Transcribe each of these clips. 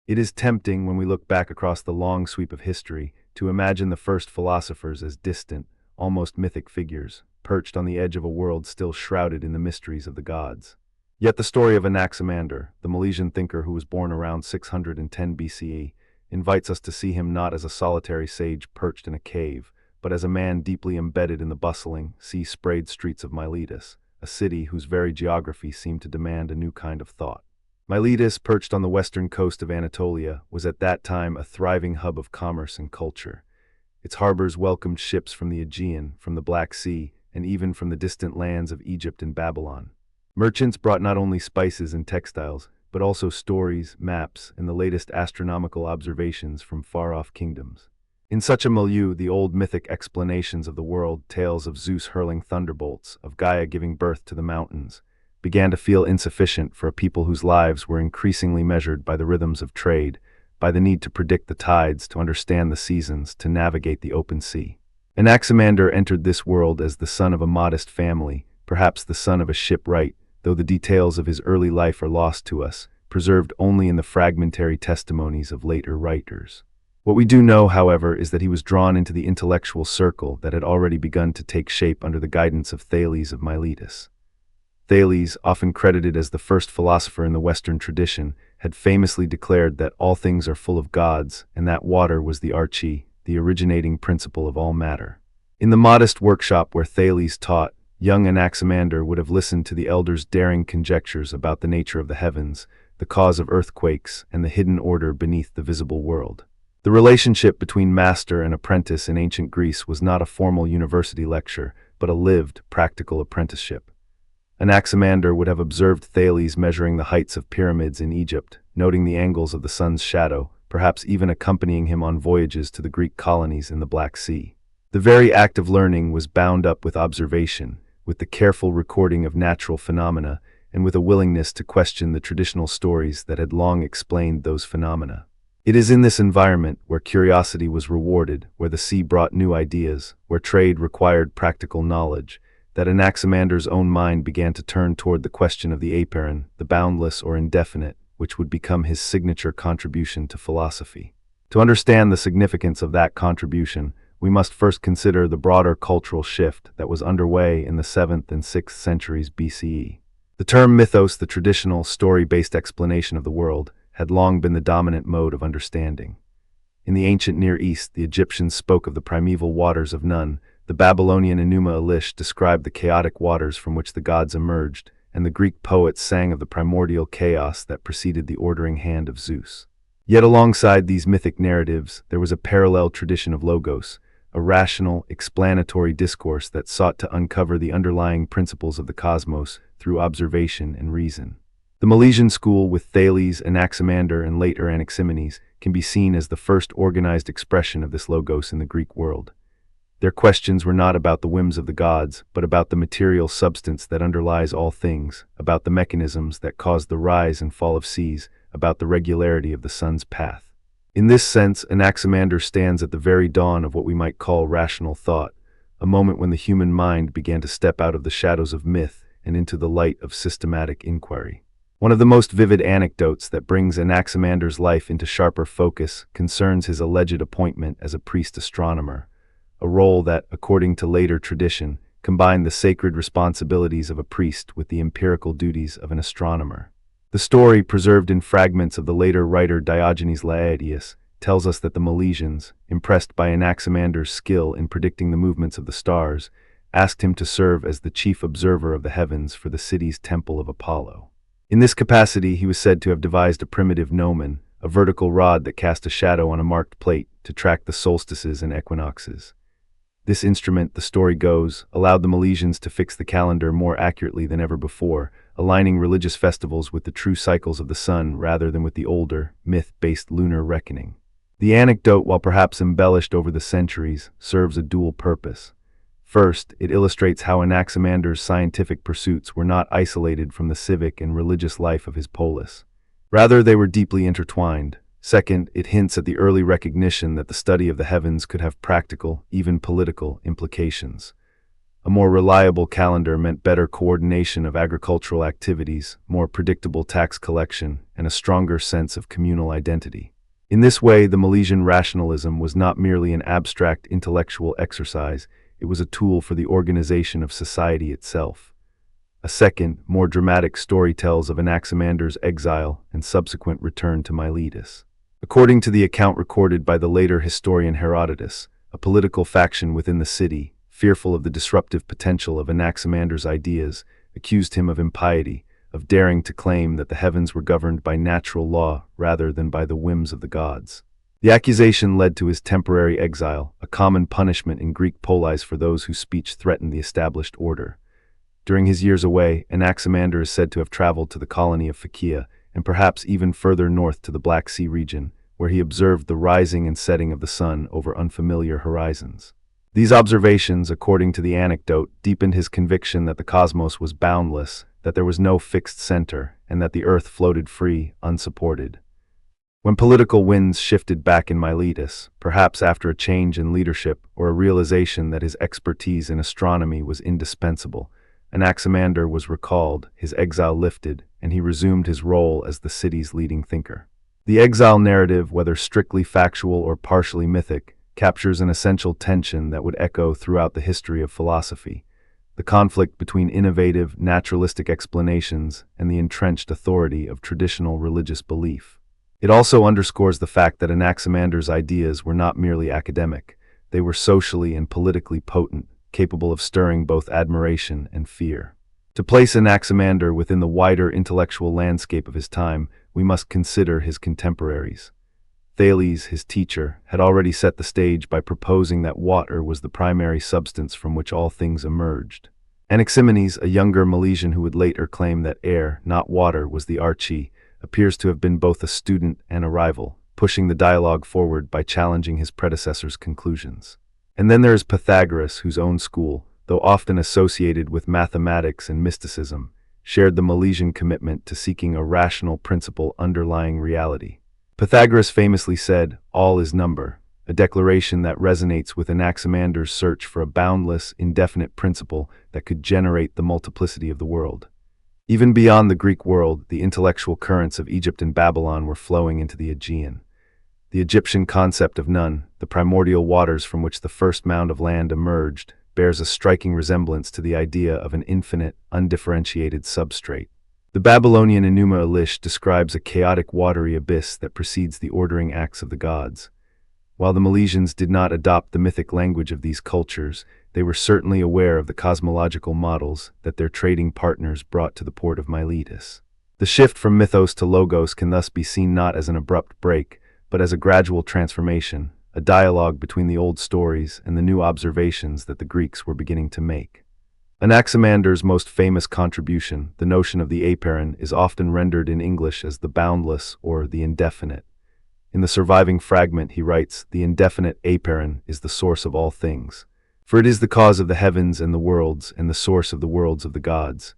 It is tempting, when we look back across the long sweep of history, to imagine the first philosophers as distant, almost mythic figures, perched on the edge of a world still shrouded in the mysteries of the gods. Yet the story of Anaximander, the Milesian thinker who was born around 610 BCE, invites us to see him not as a solitary sage perched in a cave, but as a man deeply embedded in the bustling, sea-sprayed streets of Miletus, a city whose very geography seemed to demand a new kind of thought. Miletus, perched on the western coast of Anatolia, was at that time a thriving hub of commerce and culture. Its harbors welcomed ships from the Aegean, from the Black Sea, and even from the distant lands of Egypt and Babylon. Merchants brought not only spices and textiles, but also stories, maps, and the latest astronomical observations from far-off kingdoms. In such a milieu, the old mythic explanations of the world, tales of Zeus hurling thunderbolts, of Gaia giving birth to the mountains, began to feel insufficient for a people whose lives were increasingly measured by the rhythms of trade, by the need to predict the tides, to understand the seasons, to navigate the open sea. Anaximander entered this world as the son of a modest family, perhaps the son of a shipwright, though the details of his early life are lost to us, preserved only in the fragmentary testimonies of later writers. What we do know, however, is that he was drawn into the intellectual circle that had already begun to take shape under the guidance of Thales of Miletus. Thales, often credited as the first philosopher in the Western tradition, had famously declared that all things are full of gods, and that water was the arche, the originating principle of all matter. In the modest workshop where Thales taught, young Anaximander would have listened to the elders' daring conjectures about the nature of the heavens, the cause of earthquakes, and the hidden order beneath the visible world. The relationship between master and apprentice in ancient Greece was not a formal university lecture, but a lived, practical apprenticeship. Anaximander would have observed Thales measuring the heights of pyramids in Egypt, noting the angles of the sun's shadow, perhaps even accompanying him on voyages to the Greek colonies in the Black Sea. The very act of learning was bound up with observation, with the careful recording of natural phenomena, and with a willingness to question the traditional stories that had long explained those phenomena. It is in this environment, where curiosity was rewarded, where the sea brought new ideas, where trade required practical knowledge, that Anaximander's own mind began to turn toward the question of the apeiron, the boundless or indefinite, which would become his signature contribution to philosophy. To understand the significance of that contribution, we must first consider the broader cultural shift that was underway in the 7th and 6th centuries BCE. The term mythos, the traditional, story-based explanation of the world, had long been the dominant mode of understanding. In the ancient Near East, the Egyptians spoke of the primeval waters of Nun, the Babylonian Enuma Elish described the chaotic waters from which the gods emerged, and the Greek poets sang of the primordial chaos that preceded the ordering hand of Zeus. Yet alongside these mythic narratives, there was a parallel tradition of logos, a rational, explanatory discourse that sought to uncover the underlying principles of the cosmos through observation and reason. The Milesian school, with Thales, Anaximander, and later Anaximenes, can be seen as the first organized expression of this logos in the Greek world. Their questions were not about the whims of the gods, but about the material substance that underlies all things, about the mechanisms that cause the rise and fall of seas, about the regularity of the sun's path. In this sense, Anaximander stands at the very dawn of what we might call rational thought, a moment when the human mind began to step out of the shadows of myth and into the light of systematic inquiry. One of the most vivid anecdotes that brings Anaximander's life into sharper focus concerns his alleged appointment as a priest astronomer, a role that, according to later tradition, combined the sacred responsibilities of a priest with the empirical duties of an astronomer. The story, preserved in fragments of the later writer Diogenes Laertius, tells us that the Milesians, impressed by Anaximander's skill in predicting the movements of the stars, asked him to serve as the chief observer of the heavens for the city's temple of Apollo. In this capacity, he was said to have devised a primitive gnomon, a vertical rod that cast a shadow on a marked plate to track the solstices and equinoxes. This instrument, the story goes, allowed the Milesians to fix the calendar more accurately than ever before, aligning religious festivals with the true cycles of the sun rather than with the older, myth-based lunar reckoning. The anecdote, while perhaps embellished over the centuries, serves a dual purpose. First, it illustrates how Anaximander's scientific pursuits were not isolated from the civic and religious life of his polis. Rather, they were deeply intertwined. Second, it hints at the early recognition that the study of the heavens could have practical, even political, implications. A more reliable calendar meant better coordination of agricultural activities, more predictable tax collection, and a stronger sense of communal identity. In this way, the Milesian rationalism was not merely an abstract intellectual exercise, it was a tool for the organization of society itself. A second, more dramatic story tells of Anaximander's exile and subsequent return to Miletus. According to the account recorded by the later historian Herodotus, a political faction within the city, fearful of the disruptive potential of Anaximander's ideas, accused him of impiety, of daring to claim that the heavens were governed by natural law rather than by the whims of the gods. The accusation led to his temporary exile, a common punishment in Greek polis for those whose speech threatened the established order. During his years away, Anaximander is said to have traveled to the colony of Phakia, and perhaps even further north to the Black Sea region, where he observed the rising and setting of the sun over unfamiliar horizons. These observations, according to the anecdote, deepened his conviction that the cosmos was boundless, that there was no fixed center, and that the earth floated free, unsupported. When political winds shifted back in Miletus, perhaps after a change in leadership or a realization that his expertise in astronomy was indispensable, Anaximander was recalled, his exile lifted, and he resumed his role as the city's leading thinker. The exile narrative, whether strictly factual or partially mythic, captures an essential tension that would echo throughout the history of philosophy: the conflict between innovative, naturalistic explanations and the entrenched authority of traditional religious belief. It also underscores the fact that Anaximander's ideas were not merely academic, they were socially and politically potent, capable of stirring both admiration and fear. To place Anaximander within the wider intellectual landscape of his time, we must consider his contemporaries. Thales, his teacher, had already set the stage by proposing that water was the primary substance from which all things emerged. Anaximenes, a younger Milesian who would later claim that air, not water, was the arche, appears to have been both a student and a rival, pushing the dialogue forward by challenging his predecessor's conclusions. And then there is Pythagoras, whose own school, though often associated with mathematics and mysticism, shared the Milesian commitment to seeking a rational principle underlying reality. Pythagoras famously said, "All is number," a declaration that resonates with Anaximander's search for a boundless, indefinite principle that could generate the multiplicity of the world. Even beyond the Greek world, the intellectual currents of Egypt and Babylon were flowing into the Aegean. The Egyptian concept of Nun, the primordial waters from which the first mound of land emerged, bears a striking resemblance to the idea of an infinite, undifferentiated substrate. The Babylonian Enuma Elish describes a chaotic watery abyss that precedes the ordering acts of the gods. While the Milesians did not adopt the mythic language of these cultures, they were certainly aware of the cosmological models that their trading partners brought to the port of Miletus. The shift from mythos to logos can thus be seen not as an abrupt break, but as a gradual transformation, a dialogue between the old stories and the new observations that the Greeks were beginning to make. Anaximander's most famous contribution, the notion of the apeiron, is often rendered in English as the boundless or the indefinite. In the surviving fragment he writes, "The indefinite apeiron is the source of all things, for it is the cause of the heavens and the worlds and the source of the worlds of the gods."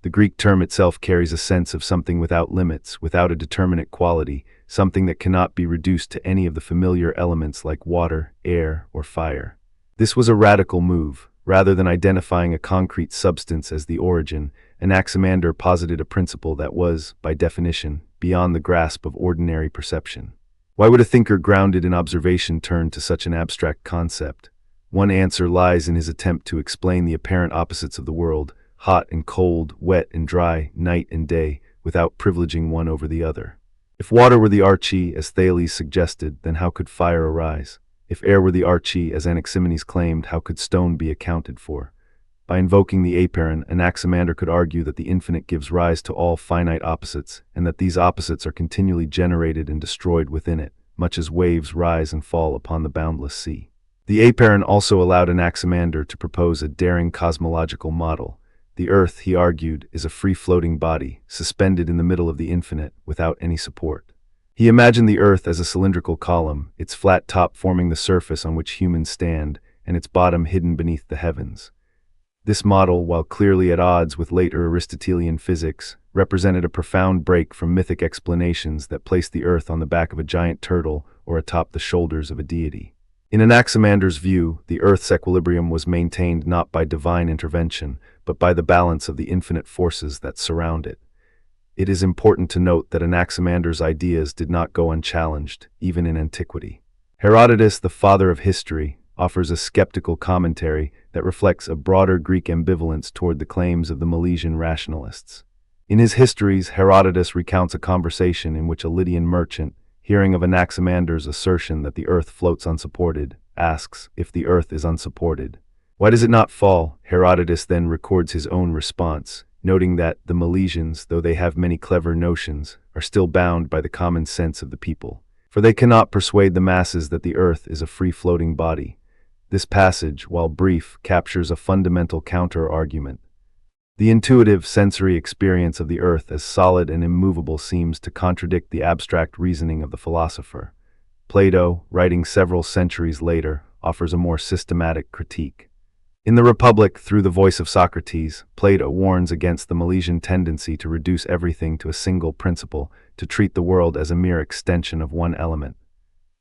The Greek term itself carries a sense of something without limits, without a determinate quality, something that cannot be reduced to any of the familiar elements like water, air, or fire. This was a radical move. Rather than identifying a concrete substance as the origin, Anaximander posited a principle that was, by definition, beyond the grasp of ordinary perception. Why would a thinker grounded in observation turn to such an abstract concept? One answer lies in his attempt to explain the apparent opposites of the world, hot and cold, wet and dry, night and day, without privileging one over the other. If water were the arche, as Thales suggested, then how could fire arise? If air were the arche, as Anaximenes claimed, how could stone be accounted for? By invoking the apeiron, Anaximander could argue that the infinite gives rise to all finite opposites, and that these opposites are continually generated and destroyed within it, much as waves rise and fall upon the boundless sea. The apeiron also allowed Anaximander to propose a daring cosmological model. The Earth, he argued, is a free-floating body, suspended in the middle of the infinite, without any support. He imagined the Earth as a cylindrical column, its flat top forming the surface on which humans stand, and its bottom hidden beneath the heavens. This model, while clearly at odds with later Aristotelian physics, represented a profound break from mythic explanations that placed the Earth on the back of a giant turtle or atop the shoulders of a deity. In Anaximander's view, the Earth's equilibrium was maintained not by divine intervention, but by the balance of the infinite forces that surround it. It is important to note that Anaximander's ideas did not go unchallenged, even in antiquity. Herodotus, the father of history, offers a skeptical commentary that reflects a broader Greek ambivalence toward the claims of the Milesian rationalists. In his histories, Herodotus recounts a conversation in which a Lydian merchant, hearing of Anaximander's assertion that the earth floats unsupported, asks, if the earth is unsupported, why does it not fall? Herodotus then records his own response, noting that the Milesians, though they have many clever notions, are still bound by the common sense of the people. For they cannot persuade the masses that the earth is a free-floating body. This passage, while brief, captures a fundamental counter-argument. The intuitive sensory experience of the earth as solid and immovable seems to contradict the abstract reasoning of the philosopher. Plato, writing several centuries later, offers a more systematic critique. In the Republic, through the voice of Socrates, Plato warns against the Milesian tendency to reduce everything to a single principle, to treat the world as a mere extension of one element.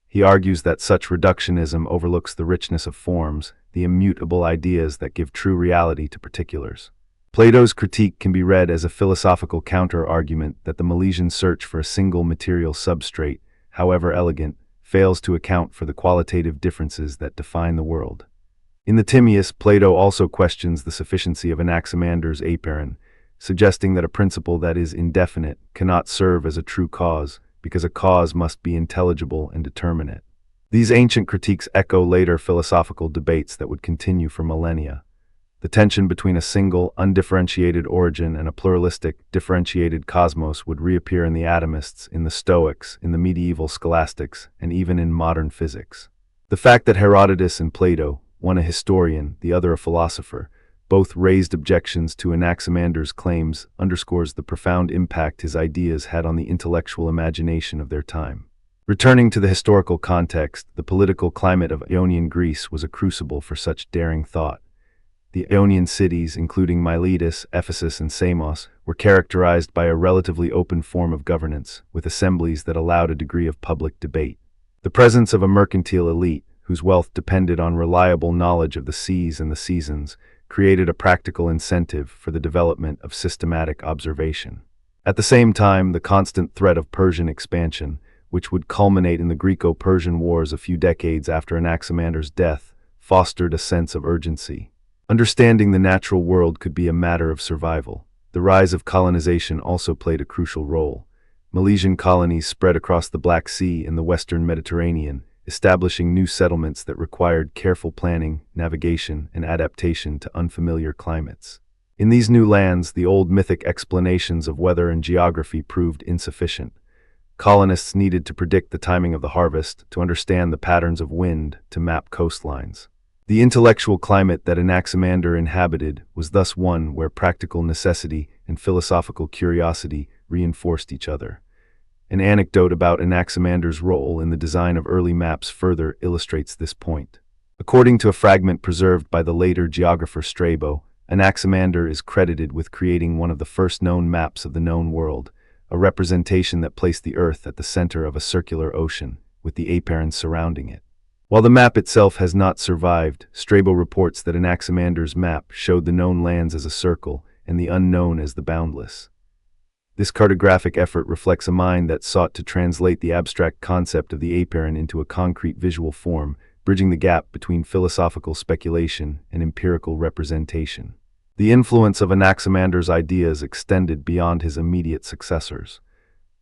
He argues that such reductionism overlooks the richness of forms, the immutable ideas that give true reality to particulars. Plato's critique can be read as a philosophical counter-argument that the Milesian search for a single material substrate, however elegant, fails to account for the qualitative differences that define the world. In the Timaeus, Plato also questions the sufficiency of Anaximander's apeiron, suggesting that a principle that is indefinite cannot serve as a true cause, because a cause must be intelligible and determinate. These ancient critiques echo later philosophical debates that would continue for millennia. The tension between a single, undifferentiated origin and a pluralistic, differentiated cosmos would reappear in the atomists, in the Stoics, in the medieval scholastics, and even in modern physics. The fact that Herodotus and Plato, one a historian, the other a philosopher, both raised objections to Anaximander's claims underscores the profound impact his ideas had on the intellectual imagination of their time. Returning to the historical context, the political climate of Ionian Greece was a crucible for such daring thought. The Ionian cities, including Miletus, Ephesus, and Samos, were characterized by a relatively open form of governance, with assemblies that allowed a degree of public debate. The presence of a mercantile elite, whose wealth depended on reliable knowledge of the seas and the seasons, created a practical incentive for the development of systematic observation. At the same time, the constant threat of Persian expansion, which would culminate in the Greco-Persian Wars a few decades after Anaximander's death, fostered a sense of urgency. Understanding the natural world could be a matter of survival. The rise of colonization also played a crucial role. Milesian colonies spread across the Black Sea and the western Mediterranean, establishing new settlements that required careful planning, navigation, and adaptation to unfamiliar climates. In these new lands, the old mythic explanations of weather and geography proved insufficient. Colonists needed to predict the timing of the harvest, to understand the patterns of wind, to map coastlines. The intellectual climate that Anaximander inhabited was thus one where practical necessity and philosophical curiosity reinforced each other. An anecdote about Anaximander's role in the design of early maps further illustrates this point. According to a fragment preserved by the later geographer Strabo, Anaximander is credited with creating one of the first known maps of the known world, a representation that placed the Earth at the center of a circular ocean, with the apeiron surrounding it. While the map itself has not survived, Strabo reports that Anaximander's map showed the known lands as a circle and the unknown as the boundless. This cartographic effort reflects a mind that sought to translate the abstract concept of the apeiron into a concrete visual form, bridging the gap between philosophical speculation and empirical representation. The influence of Anaximander's ideas extended beyond his immediate successors.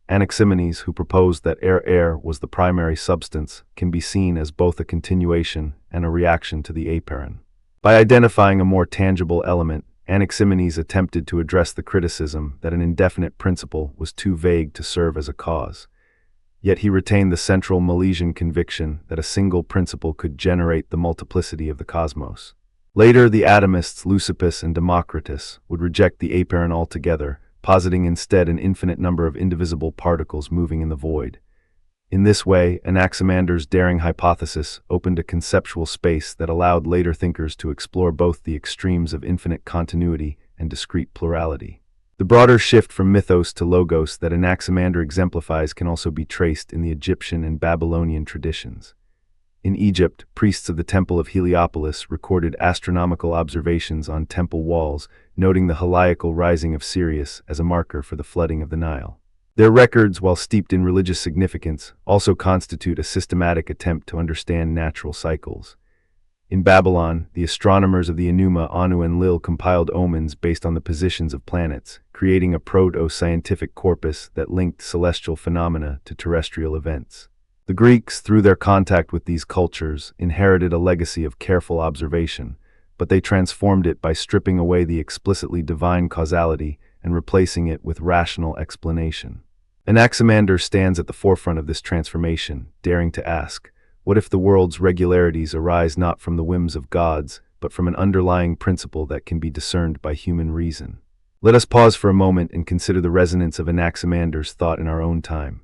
Anaximenes, who proposed that air was the primary substance, can be seen as both a continuation and a reaction to the apeiron. By identifying a more tangible element, Anaximenes attempted to address the criticism that an indefinite principle was too vague to serve as a cause. Yet he retained the central Milesian conviction that a single principle could generate the multiplicity of the cosmos. Later, the atomists Leucippus and Democritus would reject the apeiron altogether, positing instead an infinite number of indivisible particles moving in the void. In this way, Anaximander's daring hypothesis opened a conceptual space that allowed later thinkers to explore both the extremes of infinite continuity and discrete plurality. The broader shift from mythos to logos that Anaximander exemplifies can also be traced in the Egyptian and Babylonian traditions. In Egypt, priests of the Temple of Heliopolis recorded astronomical observations on temple walls, noting the heliacal rising of Sirius as a marker for the flooding of the Nile. Their records, while steeped in religious significance, also constitute a systematic attempt to understand natural cycles. In Babylon, the astronomers of the Enuma, Anu, and Lil compiled omens based on the positions of planets, creating a proto-scientific corpus that linked celestial phenomena to terrestrial events. The Greeks, through their contact with these cultures, inherited a legacy of careful observation, but they transformed it by stripping away the explicitly divine causality and replacing it with rational explanation. Anaximander stands at the forefront of this transformation, daring to ask, what if the world's regularities arise not from the whims of gods, but from an underlying principle that can be discerned by human reason? Let us pause for a moment and consider the resonance of Anaximander's thought in our own time.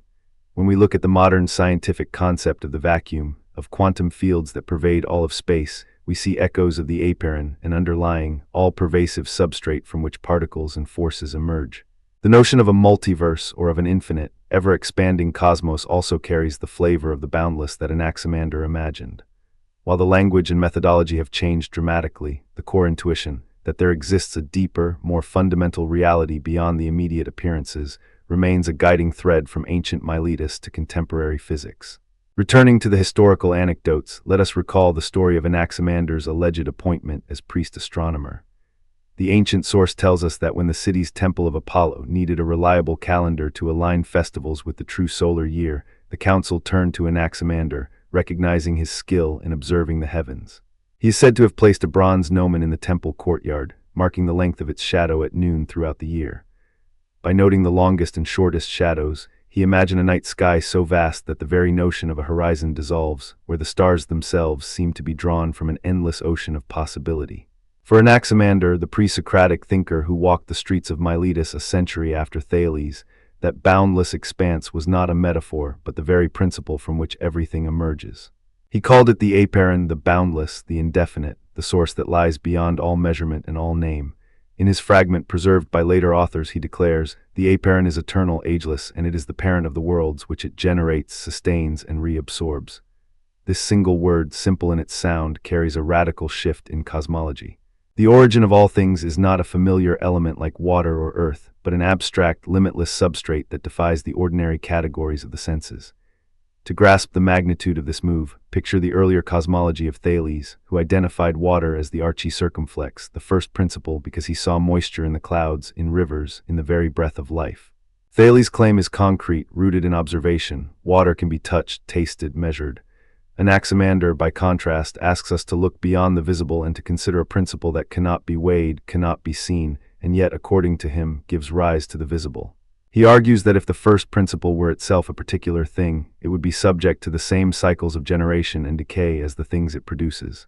When we look at the modern scientific concept of the vacuum, of quantum fields that pervade all of space, we see echoes of the apeiron, an underlying, all-pervasive substrate from which particles and forces emerge. The notion of a multiverse, or of an infinite, ever-expanding cosmos also carries the flavor of the boundless that Anaximander imagined. While the language and methodology have changed dramatically, the core intuition, that there exists a deeper, more fundamental reality beyond the immediate appearances, remains a guiding thread from ancient Miletus to contemporary physics. Returning to the historical anecdotes, let us recall the story of Anaximander's alleged appointment as priest astronomer. The ancient source tells us that when the city's temple of Apollo needed a reliable calendar to align festivals with the true solar year, the council turned to Anaximander, recognizing his skill in observing the heavens. He is said to have placed a bronze gnomon in the temple courtyard, marking the length of its shadow at noon throughout the year. By noting the longest and shortest shadows, he imagined a night sky so vast that the very notion of a horizon dissolves, where the stars themselves seem to be drawn from an endless ocean of possibility. For Anaximander, the pre-Socratic thinker who walked the streets of Miletus a century after Thales, that boundless expanse was not a metaphor, but the very principle from which everything emerges. He called it the apeiron, the boundless, the indefinite, the source that lies beyond all measurement and all name. In his fragment preserved by later authors, he declares, "The apeiron is eternal, ageless, and it is the parent of the worlds which it generates, sustains, and reabsorbs." This single word, simple in its sound, carries a radical shift in cosmology. The origin of all things is not a familiar element like water or earth, but an abstract, limitless substrate that defies the ordinary categories of the senses. To grasp the magnitude of this move, picture the earlier cosmology of Thales, who identified water as the arche circumflex, the first principle because he saw moisture in the clouds, in rivers, in the very breath of life. Thales' claim is concrete, rooted in observation. Water can be touched, tasted, measured. Anaximander, by contrast, asks us to look beyond the visible and to consider a principle that cannot be weighed, cannot be seen, and yet, according to him, gives rise to the visible. He argues that if the first principle were itself a particular thing, it would be subject to the same cycles of generation and decay as the things it produces.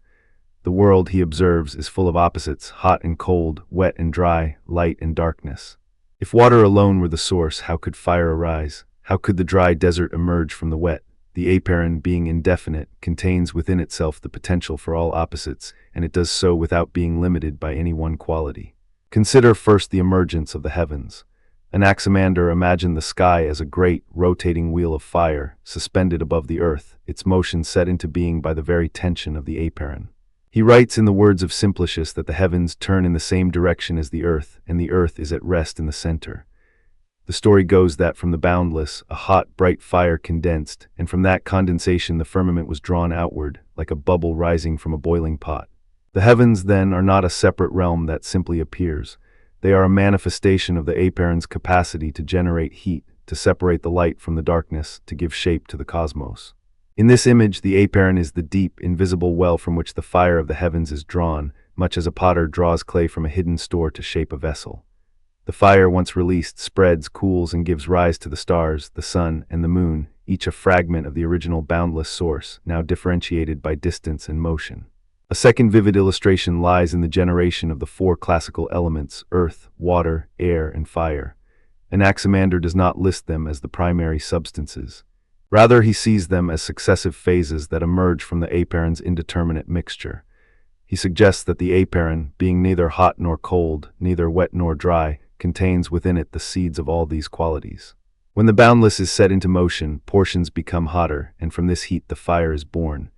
The world, he observes, is full of opposites, hot and cold, wet and dry, light and darkness. If water alone were the source, how could fire arise? How could the dry desert emerge from the wet? The apeiron, being indefinite, contains within itself the potential for all opposites, and it does so without being limited by any one quality. Consider first the emergence of the heavens. Anaximander imagined the sky as a great, rotating wheel of fire, suspended above the earth, its motion set into being by the very tension of the apeiron. He writes in the words of Simplicius that the heavens turn in the same direction as the earth, and the earth is at rest in the center. The story goes that from the boundless, a hot, bright fire condensed, and from that condensation the firmament was drawn outward, like a bubble rising from a boiling pot. The heavens, then, are not a separate realm that simply appears. They are a manifestation of the apeiron's capacity to generate heat, to separate the light from the darkness, to give shape to the cosmos. In this image, the apeiron is the deep, invisible well from which the fire of the heavens is drawn, much as a potter draws clay from a hidden store to shape a vessel. The fire, once released, spreads, cools, and gives rise to the stars, the sun, and the moon, each a fragment of the original boundless source, now differentiated by distance and motion. A second vivid illustration lies in the generation of the four classical elements: earth, water, air, and fire. Anaximander does not list them as the primary substances. Rather, he sees them as successive phases that emerge from the apeiron's indeterminate mixture. He suggests that the apeiron, being neither hot nor cold, neither wet nor dry, contains within it the seeds of all these qualities. When the boundless is set into motion, portions become hotter, and from this heat the fire is born.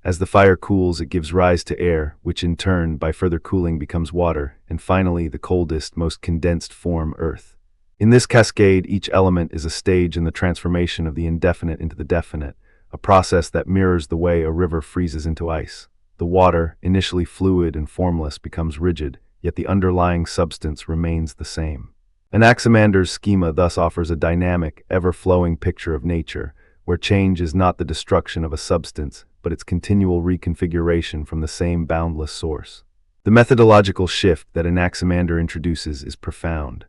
As the fire cools, it gives rise to air, which in turn, by further cooling, becomes water, and finally, the coldest, most condensed form, earth. In this cascade, each element is a stage in the transformation of the indefinite into the definite, a process that mirrors the way a river freezes into ice. The water, initially fluid and formless, becomes rigid, yet the underlying substance remains the same. Anaximander's schema thus offers a dynamic, ever-flowing picture of nature, where change is not the destruction of a substance, but its continual reconfiguration from the same boundless source. The methodological shift that Anaximander introduces is profound.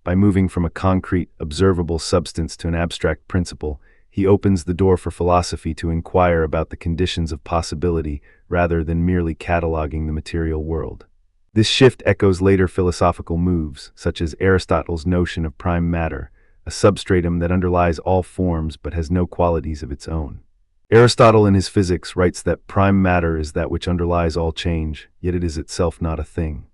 By moving from a concrete, observable substance to an abstract principle, he opens the door for philosophy to inquire about the conditions of possibility rather than merely cataloging the material world. This shift echoes later philosophical moves, such as Aristotle's notion of prime matter, a substratum that underlies all forms but has no qualities of its own. Aristotle in his Physics writes that prime matter is that which underlies all change, yet it is itself not a thing.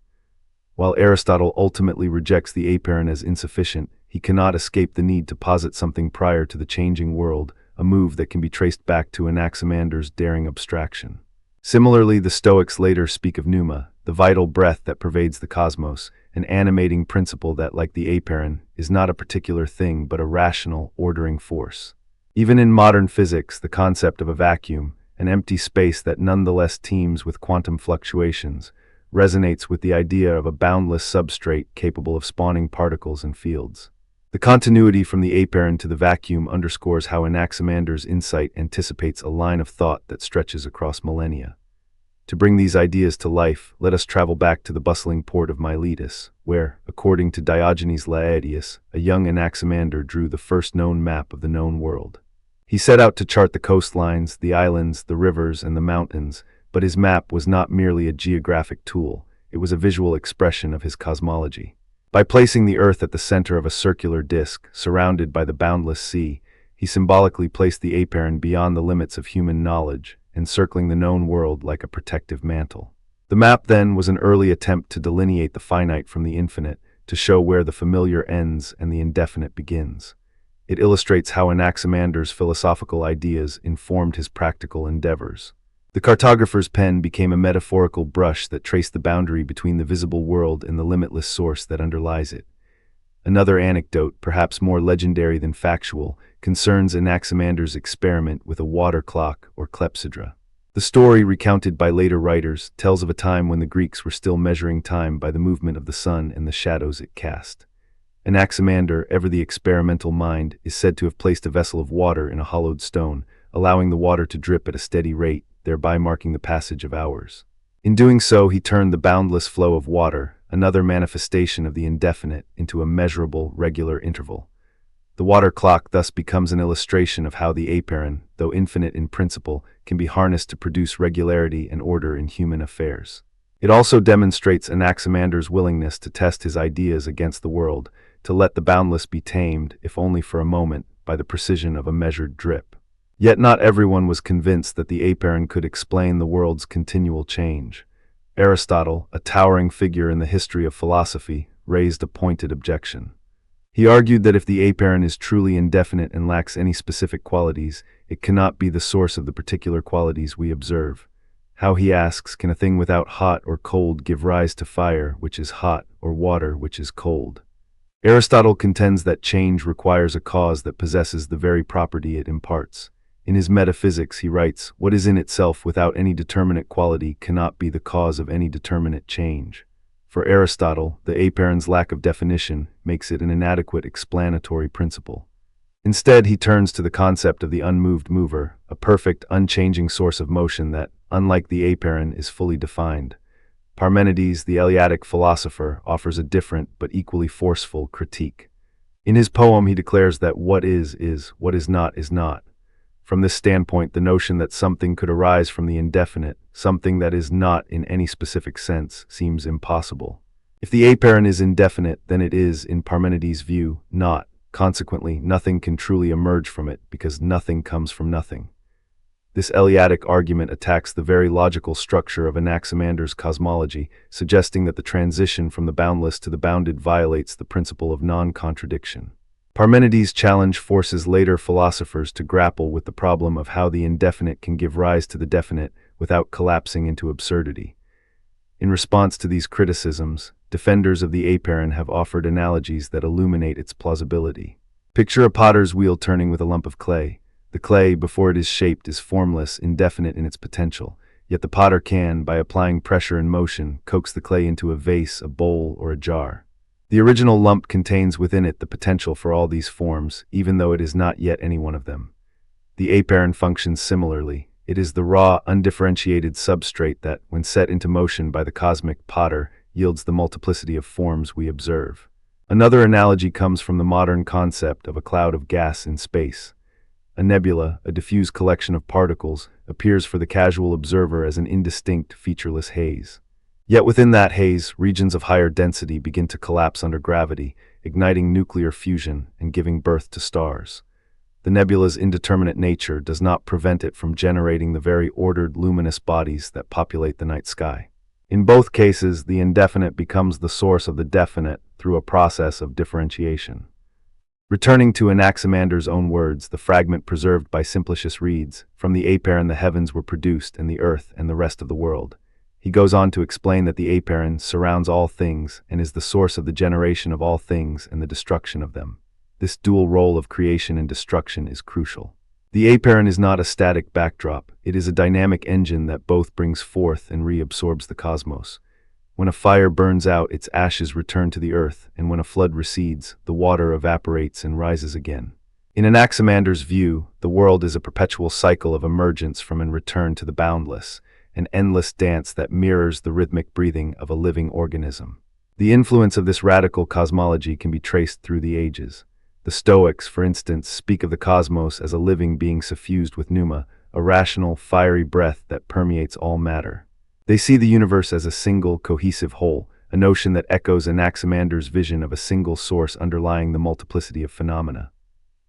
While Aristotle ultimately rejects the apeiron as insufficient, he cannot escape the need to posit something prior to the changing world, a move that can be traced back to Anaximander's daring abstraction. Similarly, the Stoics later speak of pneuma, the vital breath that pervades the cosmos, an animating principle that, like the apeiron, is not a particular thing but a rational, ordering force. Even in modern physics, the concept of a vacuum, an empty space that nonetheless teems with quantum fluctuations, resonates with the idea of a boundless substrate capable of spawning particles and fields. The continuity from the apeiron to the vacuum underscores how Anaximander's insight anticipates a line of thought that stretches across millennia. To bring these ideas to life, let us travel back to the bustling port of Miletus, where, according to Diogenes Laertius, a young Anaximander drew the first known map of the known world. He set out to chart the coastlines, the islands, the rivers, and the mountains, but his map was not merely a geographic tool, it was a visual expression of his cosmology. By placing the Earth at the center of a circular disk, surrounded by the boundless sea, he symbolically placed the apeiron beyond the limits of human knowledge, encircling the known world like a protective mantle. The map, then, was an early attempt to delineate the finite from the infinite, to show where the familiar ends and the indefinite begins. It illustrates how Anaximander's philosophical ideas informed his practical endeavors. The cartographer's pen became a metaphorical brush that traced the boundary between the visible world and the limitless source that underlies it. Another anecdote, perhaps more legendary than factual, concerns Anaximander's experiment with a water clock or clepsydra. The story, recounted by later writers, tells of a time when the Greeks were still measuring time by the movement of the sun and the shadows it cast. Anaximander, ever the experimental mind, is said to have placed a vessel of water in a hollowed stone, allowing the water to drip at a steady rate, thereby marking the passage of hours. In doing so, he turned the boundless flow of water, another manifestation of the indefinite, into a measurable, regular interval. The water clock thus becomes an illustration of how the apeiron, though infinite in principle, can be harnessed to produce regularity and order in human affairs. It also demonstrates Anaximander's willingness to test his ideas against the world, to let the boundless be tamed, if only for a moment, by the precision of a measured drip. Yet not everyone was convinced that the apeiron could explain the world's continual change. Aristotle, a towering figure in the history of philosophy, raised a pointed objection. He argued that if the apeiron is truly indefinite and lacks any specific qualities, it cannot be the source of the particular qualities we observe. How, he asks, can a thing without hot or cold give rise to fire, which is hot, or water, which is cold? Aristotle contends that change requires a cause that possesses the very property it imparts. In his Metaphysics, he writes, "What is in itself without any determinate quality cannot be the cause of any determinate change." For Aristotle, the apeiron's lack of definition makes it an inadequate explanatory principle. Instead, he turns to the concept of the unmoved mover, a perfect, unchanging source of motion that, unlike the apeiron, is fully defined. Parmenides, the Eleatic philosopher, offers a different but equally forceful critique. In his poem, he declares that what is, what is not, is not. From this standpoint, the notion that something could arise from the indefinite, something that is not in any specific sense, seems impossible. If the apeiron is indefinite, then it is, in Parmenides' view, not. Consequently, nothing can truly emerge from it, because nothing comes from nothing. This Eleatic argument attacks the very logical structure of Anaximander's cosmology, suggesting that the transition from the boundless to the bounded violates the principle of non-contradiction. Parmenides' challenge forces later philosophers to grapple with the problem of how the indefinite can give rise to the definite without collapsing into absurdity. In response to these criticisms, defenders of the apeiron have offered analogies that illuminate its plausibility. Picture a potter's wheel turning with a lump of clay. The clay, before it is shaped, is formless, indefinite in its potential. Yet the potter can, by applying pressure and motion, coax the clay into a vase, a bowl, or a jar. The original lump contains within it the potential for all these forms, even though it is not yet any one of them. The apeiron functions similarly. It is the raw, undifferentiated substrate that, when set into motion by the cosmic potter, yields the multiplicity of forms we observe. Another analogy comes from the modern concept of a cloud of gas in space. A nebula, a diffuse collection of particles, appears for the casual observer as an indistinct, featureless haze. Yet within that haze, regions of higher density begin to collapse under gravity, igniting nuclear fusion and giving birth to stars. The nebula's indeterminate nature does not prevent it from generating the very ordered, luminous bodies that populate the night sky. In both cases, the indefinite becomes the source of the definite through a process of differentiation. Returning to Anaximander's own words, the fragment preserved by Simplicius reads, "From the apeiron the heavens were produced, and the earth and the rest of the world." He goes on to explain that the apeiron surrounds all things and is the source of the generation of all things and the destruction of them. This dual role of creation and destruction is crucial. The apeiron is not a static backdrop, it is a dynamic engine that both brings forth and reabsorbs the cosmos. When a fire burns out, its ashes return to the earth, and when a flood recedes, the water evaporates and rises again. In Anaximander's view, the world is a perpetual cycle of emergence from and return to the boundless, an endless dance that mirrors the rhythmic breathing of a living organism. The influence of this radical cosmology can be traced through the ages. The Stoics, for instance, speak of the cosmos as a living being suffused with pneuma, a rational, fiery breath that permeates all matter. They see the universe as a single, cohesive whole, a notion that echoes Anaximander's vision of a single source underlying the multiplicity of phenomena.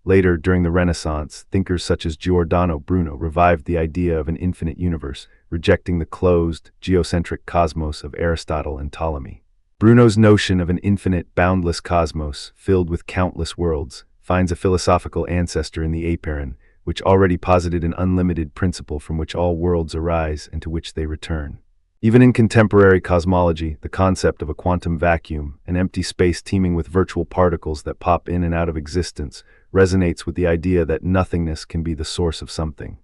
Later, during the Renaissance, thinkers such as Giordano Bruno revived the idea of an infinite universe, rejecting the closed, geocentric cosmos of Aristotle and Ptolemy. Bruno's notion of an infinite, boundless cosmos, filled with countless worlds, finds a philosophical ancestor in the apeiron, which already posited an unlimited principle from which all worlds arise and to which they return. Even in contemporary cosmology, the concept of a quantum vacuum, an empty space teeming with virtual particles that pop in and out of existence, resonates with the idea that nothingness can be the source of something.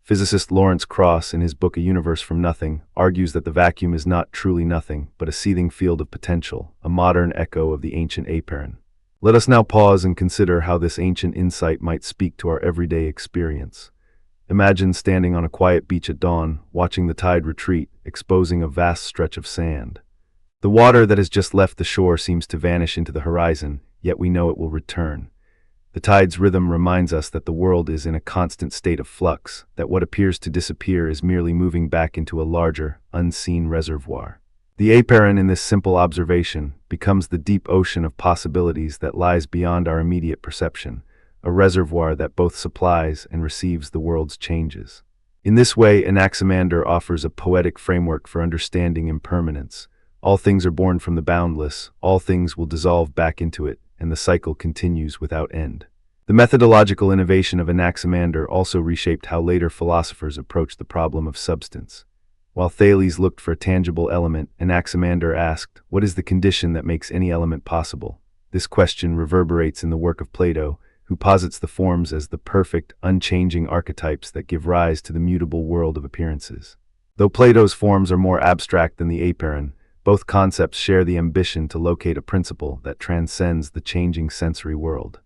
Physicist Lawrence Krauss, in his book A Universe from Nothing, argues that the vacuum is not truly nothing, but a seething field of potential, a modern echo of the ancient apeiron. Let us now pause and consider how this ancient insight might speak to our everyday experience. Imagine standing on a quiet beach at dawn, watching the tide retreat, exposing a vast stretch of sand. The water that has just left the shore seems to vanish into the horizon, yet we know it will return. The tide's rhythm reminds us that the world is in a constant state of flux, that what appears to disappear is merely moving back into a larger, unseen reservoir. The apeiron in this simple observation becomes the deep ocean of possibilities that lies beyond our immediate perception, a reservoir that both supplies and receives the world's changes. In this way, Anaximander offers a poetic framework for understanding impermanence. All things are born from the boundless, all things will dissolve back into it, and the cycle continues without end. The methodological innovation of Anaximander also reshaped how later philosophers approached the problem of substance. While Thales looked for a tangible element, Anaximander asked, what is the condition that makes any element possible? This question reverberates in the work of Plato, who posits the forms as the perfect, unchanging archetypes that give rise to the mutable world of appearances. Though Plato's forms are more abstract than the apeiron, both concepts share the ambition to locate a principle that transcends the changing sensory world.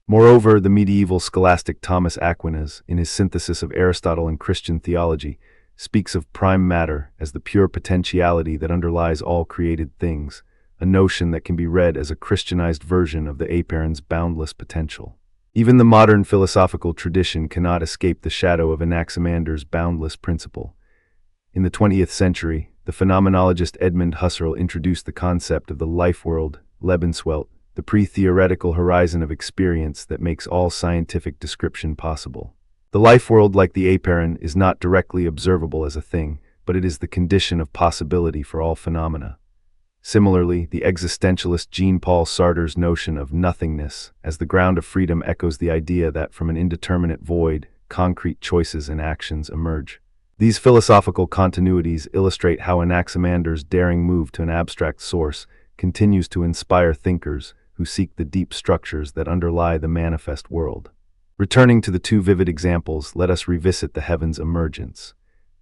Moreover, the medieval scholastic Thomas Aquinas, in his synthesis of Aristotle and Christian theology, speaks of prime matter as the pure potentiality that underlies all created things, a notion that can be read as a Christianized version of the apeiron's boundless potential. Even the modern philosophical tradition cannot escape the shadow of Anaximander's boundless principle. In the 20th century, the phenomenologist Edmund Husserl introduced the concept of the life world, Lebenswelt, the pre-theoretical horizon of experience that makes all scientific description possible. The life world, like the apeiron, is not directly observable as a thing, but it is the condition of possibility for all phenomena. Similarly, the existentialist Jean-Paul Sartre's notion of nothingness as the ground of freedom echoes the idea that from an indeterminate void, concrete choices and actions emerge. These philosophical continuities illustrate how Anaximander's daring move to an abstract source continues to inspire thinkers who seek the deep structures that underlie the manifest world. Returning to the two vivid examples, let us revisit the heaven's emergence.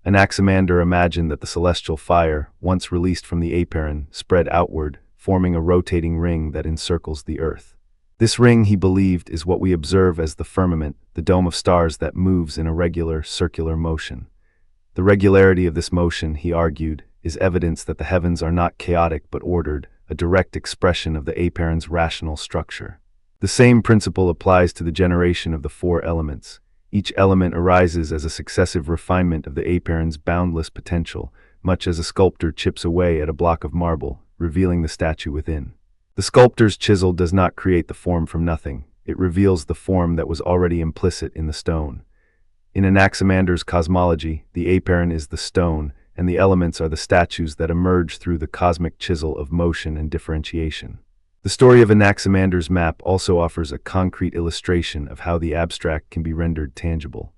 Anaximander imagined that the celestial fire, once released from the apeiron, spread outward, forming a rotating ring that encircles the earth. This ring, he believed, is what we observe as the firmament, the dome of stars that moves in a regular, circular motion. The regularity of this motion, he argued, is evidence that the heavens are not chaotic but ordered, a direct expression of the apeiron's rational structure. The same principle applies to the generation of the four elements. Each element arises as a successive refinement of the apeiron's boundless potential, much as a sculptor chips away at a block of marble, revealing the statue within. The sculptor's chisel does not create the form from nothing, it reveals the form that was already implicit in the stone. In Anaximander's cosmology, the apeiron is the stone, and the elements are the statues that emerge through the cosmic chisel of motion and differentiation. The story of Anaximander's map also offers a concrete illustration of how the abstract can be rendered tangible.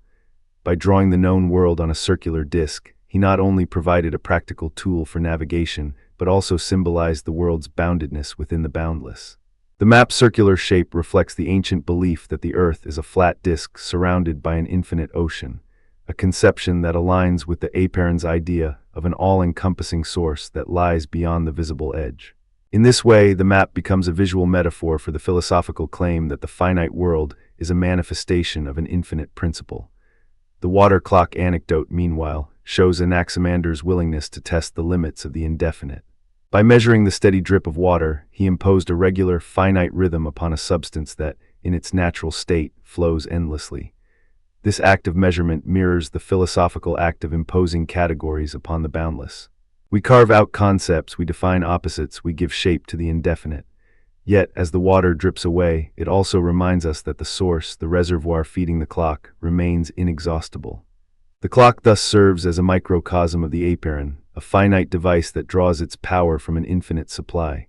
By drawing the known world on a circular disk, he not only provided a practical tool for navigation, but also symbolized the world's boundedness within the boundless. The map's circular shape reflects the ancient belief that the Earth is a flat disk surrounded by an infinite ocean, a conception that aligns with the apeiron's idea of an all-encompassing source that lies beyond the visible edge. In this way, the map becomes a visual metaphor for the philosophical claim that the finite world is a manifestation of an infinite principle. The water clock anecdote, meanwhile, shows Anaximander's willingness to test the limits of the indefinite. By measuring the steady drip of water, he imposed a regular, finite rhythm upon a substance that, in its natural state, flows endlessly. This act of measurement mirrors the philosophical act of imposing categories upon the boundless. We carve out concepts, we define opposites, we give shape to the indefinite. Yet, as the water drips away, it also reminds us that the source, the reservoir feeding the clock, remains inexhaustible. The clock thus serves as a microcosm of the apeiron, a finite device that draws its power from an infinite supply.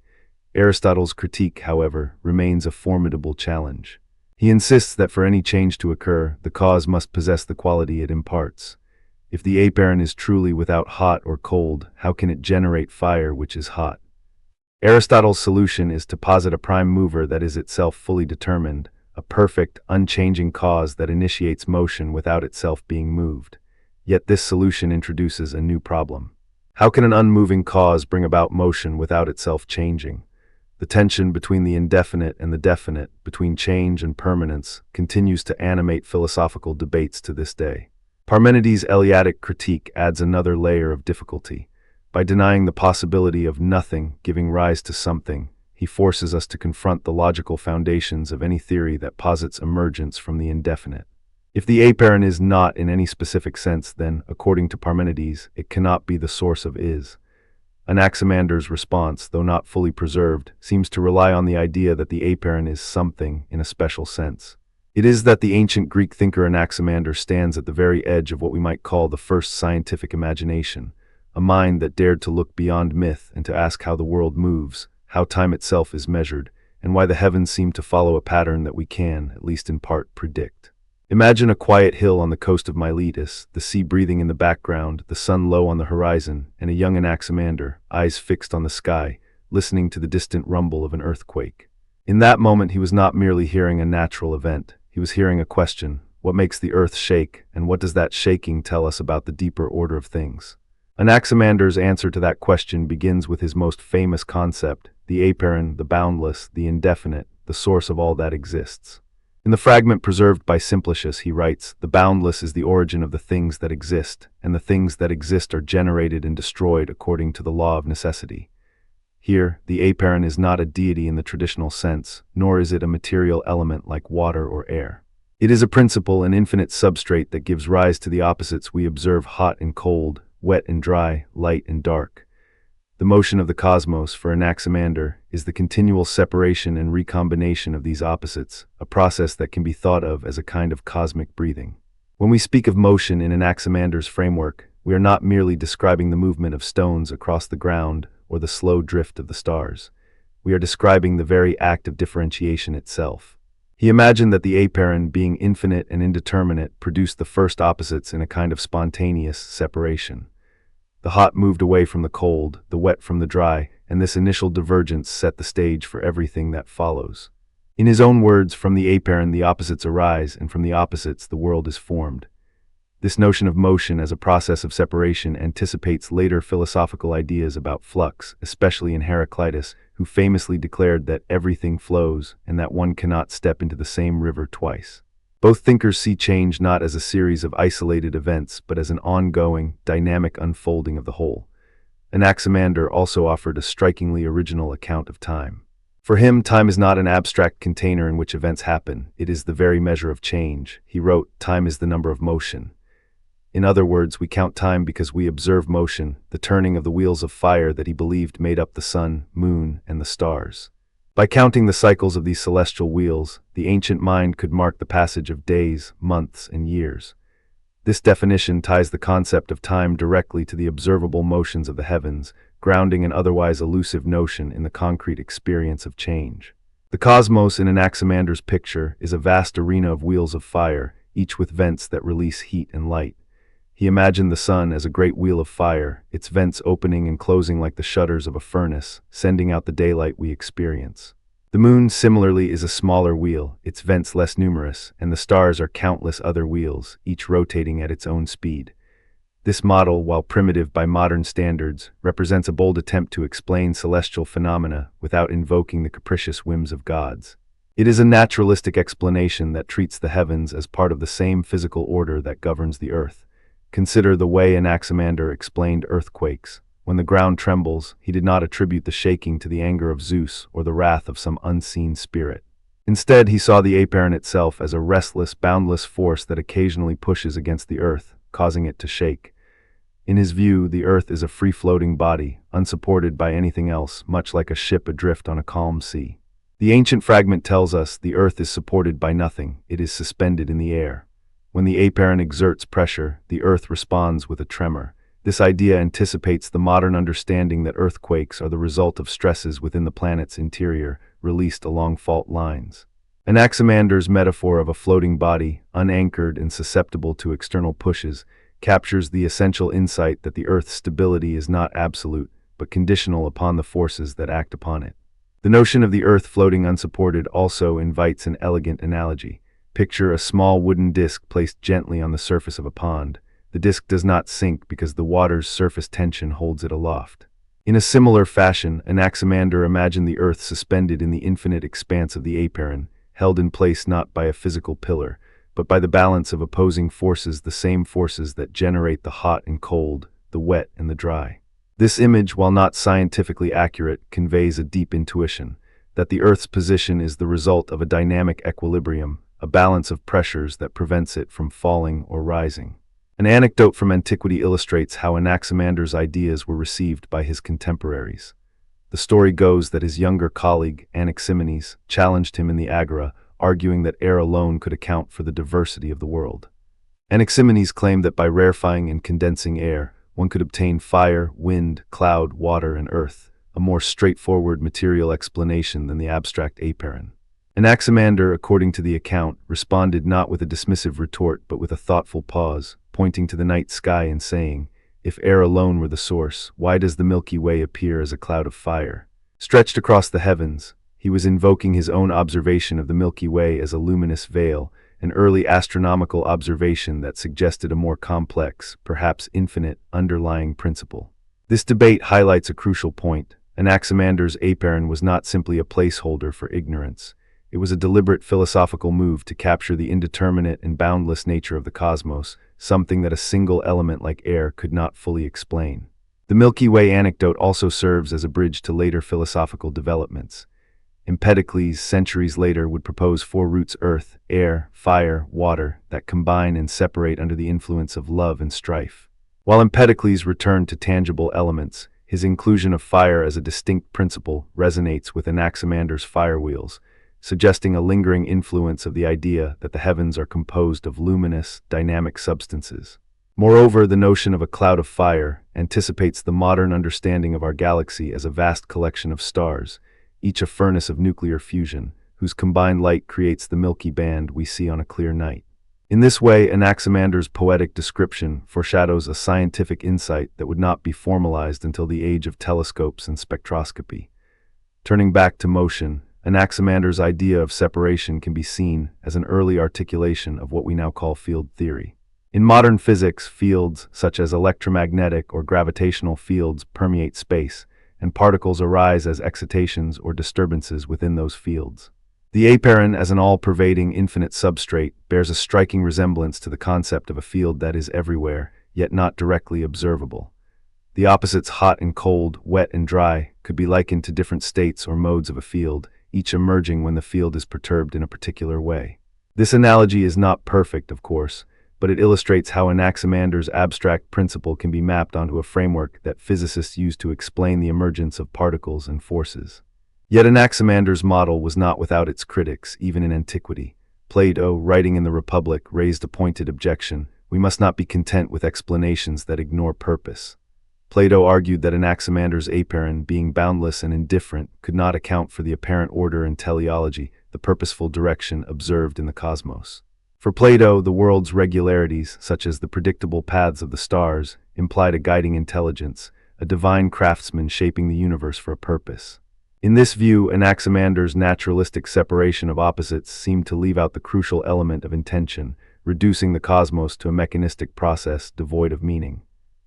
Aristotle's critique, however, remains a formidable challenge. He insists that for any change to occur, the cause must possess the quality it imparts. If the apeiron is truly without hot or cold, how can it generate fire which is hot? Aristotle's solution is to posit a prime mover that is itself fully determined, a perfect, unchanging cause that initiates motion without itself being moved. Yet this solution introduces a new problem. How can an unmoving cause bring about motion without itself changing? The tension between the indefinite and the definite, between change and permanence, continues to animate philosophical debates to this day. Parmenides' Eleatic critique adds another layer of difficulty. By denying the possibility of nothing giving rise to something, he forces us to confront the logical foundations of any theory that posits emergence from the indefinite. If the apeiron is not in any specific sense, then, according to Parmenides, it cannot be the source of is. Anaximander's response, though not fully preserved, seems to rely on the idea that the apeiron is something in a special sense. It is that the ancient Greek thinker Anaximander stands at the very edge of what we might call the first scientific imagination, a mind that dared to look beyond myth and to ask how the world moves, how time itself is measured, and why the heavens seem to follow a pattern that we can, at least in part, predict. Imagine a quiet hill on the coast of Miletus, the sea breathing in the background, the sun low on the horizon, and a young Anaximander, eyes fixed on the sky, listening to the distant rumble of an earthquake. In that moment he was not merely hearing a natural event, he was hearing a question: what makes the earth shake, and what does that shaking tell us about the deeper order of things? Anaximander's answer to that question begins with his most famous concept, the apeiron, the boundless, the indefinite, the source of all that exists. In the fragment preserved by Simplicius, he writes, "The boundless is the origin of the things that exist, and the things that exist are generated and destroyed according to the law of necessity." Here, the apeiron is not a deity in the traditional sense, nor is it a material element like water or air. It is a principle, an infinite substrate that gives rise to the opposites we observe: hot and cold, wet and dry, light and dark. The motion of the cosmos, for Anaximander, is the continual separation and recombination of these opposites, a process that can be thought of as a kind of cosmic breathing. When we speak of motion in Anaximander's framework, we are not merely describing the movement of stones across the ground or the slow drift of the stars. We are describing the very act of differentiation itself. He imagined that the apeiron, being infinite and indeterminate, produced the first opposites in a kind of spontaneous separation. The hot moved away from the cold, the wet from the dry, and this initial divergence set the stage for everything that follows. In his own words, from the apeiron the opposites arise, and from the opposites the world is formed. This notion of motion as a process of separation anticipates later philosophical ideas about flux, especially in Heraclitus, who famously declared that everything flows and that one cannot step into the same river twice. Both thinkers see change not as a series of isolated events, but as an ongoing, dynamic unfolding of the whole. Anaximander also offered a strikingly original account of time. For him, time is not an abstract container in which events happen. It is the very measure of change. He wrote, "Time is the number of motion." In other words, we count time because we observe motion, the turning of the wheels of fire that he believed made up the sun, moon, and the stars. By counting the cycles of these celestial wheels, the ancient mind could mark the passage of days, months, and years. This definition ties the concept of time directly to the observable motions of the heavens, grounding an otherwise elusive notion in the concrete experience of change. The cosmos in Anaximander's picture is a vast arena of wheels of fire, each with vents that release heat and light. He imagined the sun as a great wheel of fire, its vents opening and closing like the shutters of a furnace, sending out the daylight we experience. The moon, similarly, is a smaller wheel, its vents less numerous, and the stars are countless other wheels, each rotating at its own speed. This model, while primitive by modern standards, represents a bold attempt to explain celestial phenomena without invoking the capricious whims of gods. It is a naturalistic explanation that treats the heavens as part of the same physical order that governs the earth. Consider the way Anaximander explained earthquakes. When the ground trembles, he did not attribute the shaking to the anger of Zeus or the wrath of some unseen spirit. Instead, he saw the apeiron itself as a restless, boundless force that occasionally pushes against the earth, causing it to shake. In his view, the earth is a free-floating body, unsupported by anything else, much like a ship adrift on a calm sea. The ancient fragment tells us the earth is supported by nothing, it is suspended in the air. When the apeiron exerts pressure, the earth responds with a tremor. This idea anticipates the modern understanding that earthquakes are the result of stresses within the planet's interior, released along fault lines. Anaximander's metaphor of a floating body, unanchored and susceptible to external pushes, captures the essential insight that the Earth's stability is not absolute, but conditional upon the forces that act upon it. The notion of the Earth floating unsupported also invites an elegant analogy. Picture a small wooden disc placed gently on the surface of a pond. The disc does not sink because the water's surface tension holds it aloft. In a similar fashion, Anaximander imagined the Earth suspended in the infinite expanse of the apeiron, held in place not by a physical pillar, but by the balance of opposing forces, the same forces that generate the hot and cold, the wet and the dry. This image, while not scientifically accurate, conveys a deep intuition that the Earth's position is the result of a dynamic equilibrium, a balance of pressures that prevents it from falling or rising. An anecdote from antiquity illustrates how Anaximander's ideas were received by his contemporaries. The story goes that his younger colleague, Anaximenes, challenged him in the agora, arguing that air alone could account for the diversity of the world. Anaximenes claimed that by rarefying and condensing air, one could obtain fire, wind, cloud, water, and earth, a more straightforward material explanation than the abstract apeiron. Anaximander, according to the account, responded not with a dismissive retort but with a thoughtful pause, pointing to the night sky and saying, "If air alone were the source, why does the Milky Way appear as a cloud of fire?" Stretched across the heavens, he was invoking his own observation of the Milky Way as a luminous veil, an early astronomical observation that suggested a more complex, perhaps infinite, underlying principle. This debate highlights a crucial point. Anaximander's apeiron was not simply a placeholder for ignorance. It was a deliberate philosophical move to capture the indeterminate and boundless nature of the cosmos, something that a single element like air could not fully explain. The Milky Way anecdote also serves as a bridge to later philosophical developments. Empedocles, centuries later, would propose four roots: earth, air, fire, water, that combine and separate under the influence of love and strife. While Empedocles returned to tangible elements, his inclusion of fire as a distinct principle resonates with Anaximander's fire wheels, suggesting a lingering influence of the idea that the heavens are composed of luminous, dynamic substances. Moreover, the notion of a cloud of fire anticipates the modern understanding of our galaxy as a vast collection of stars, each a furnace of nuclear fusion, whose combined light creates the milky band we see on a clear night. In this way, Anaximander's poetic description foreshadows a scientific insight that would not be formalized until the age of telescopes and spectroscopy. Turning back to motion, Anaximander's idea of separation can be seen as an early articulation of what we now call field theory. In modern physics, fields such as electromagnetic or gravitational fields permeate space, and particles arise as excitations or disturbances within those fields. The apeiron, as an all-pervading infinite substrate, bears a striking resemblance to the concept of a field that is everywhere, yet not directly observable. The opposites hot and cold, wet and dry, could be likened to different states or modes of a field, each emerging when the field is perturbed in a particular way. This analogy is not perfect, of course, but it illustrates how Anaximander's abstract principle can be mapped onto a framework that physicists use to explain the emergence of particles and forces. Yet Anaximander's model was not without its critics, even in antiquity. Plato, writing in the Republic, raised a pointed objection: we must not be content with explanations that ignore purpose. Plato argued that Anaximander's apeiron, being boundless and indifferent, could not account for the apparent order and teleology, the purposeful direction observed in the cosmos. For Plato, the world's regularities, such as the predictable paths of the stars, implied a guiding intelligence, a divine craftsman shaping the universe for a purpose. In this view, Anaximander's naturalistic separation of opposites seemed to leave out the crucial element of intention, reducing the cosmos to a mechanistic process devoid of meaning.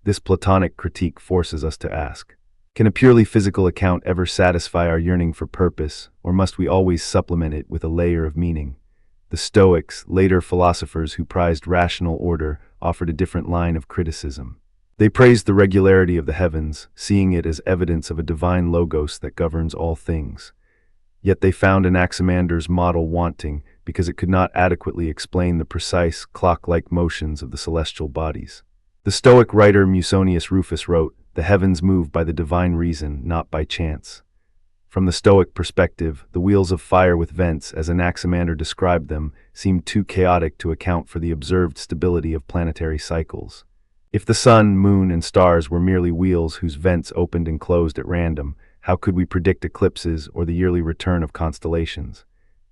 This Platonic critique forces us to ask, can a purely physical account ever satisfy our yearning for purpose, or must we always supplement it with a layer of meaning? The Stoics, later philosophers who prized rational order, offered a different line of criticism. They praised the regularity of the heavens, seeing it as evidence of a divine logos that governs all things. Yet they found Anaximander's model wanting because it could not adequately explain the precise, clock-like motions of the celestial bodies. The Stoic writer Musonius Rufus wrote, "The heavens move by the divine reason, not by chance." From the Stoic perspective, the wheels of fire with vents, as Anaximander described them, seemed too chaotic to account for the observed stability of planetary cycles. If the sun, moon, and stars were merely wheels whose vents opened and closed at random, how could we predict eclipses or the yearly return of constellations?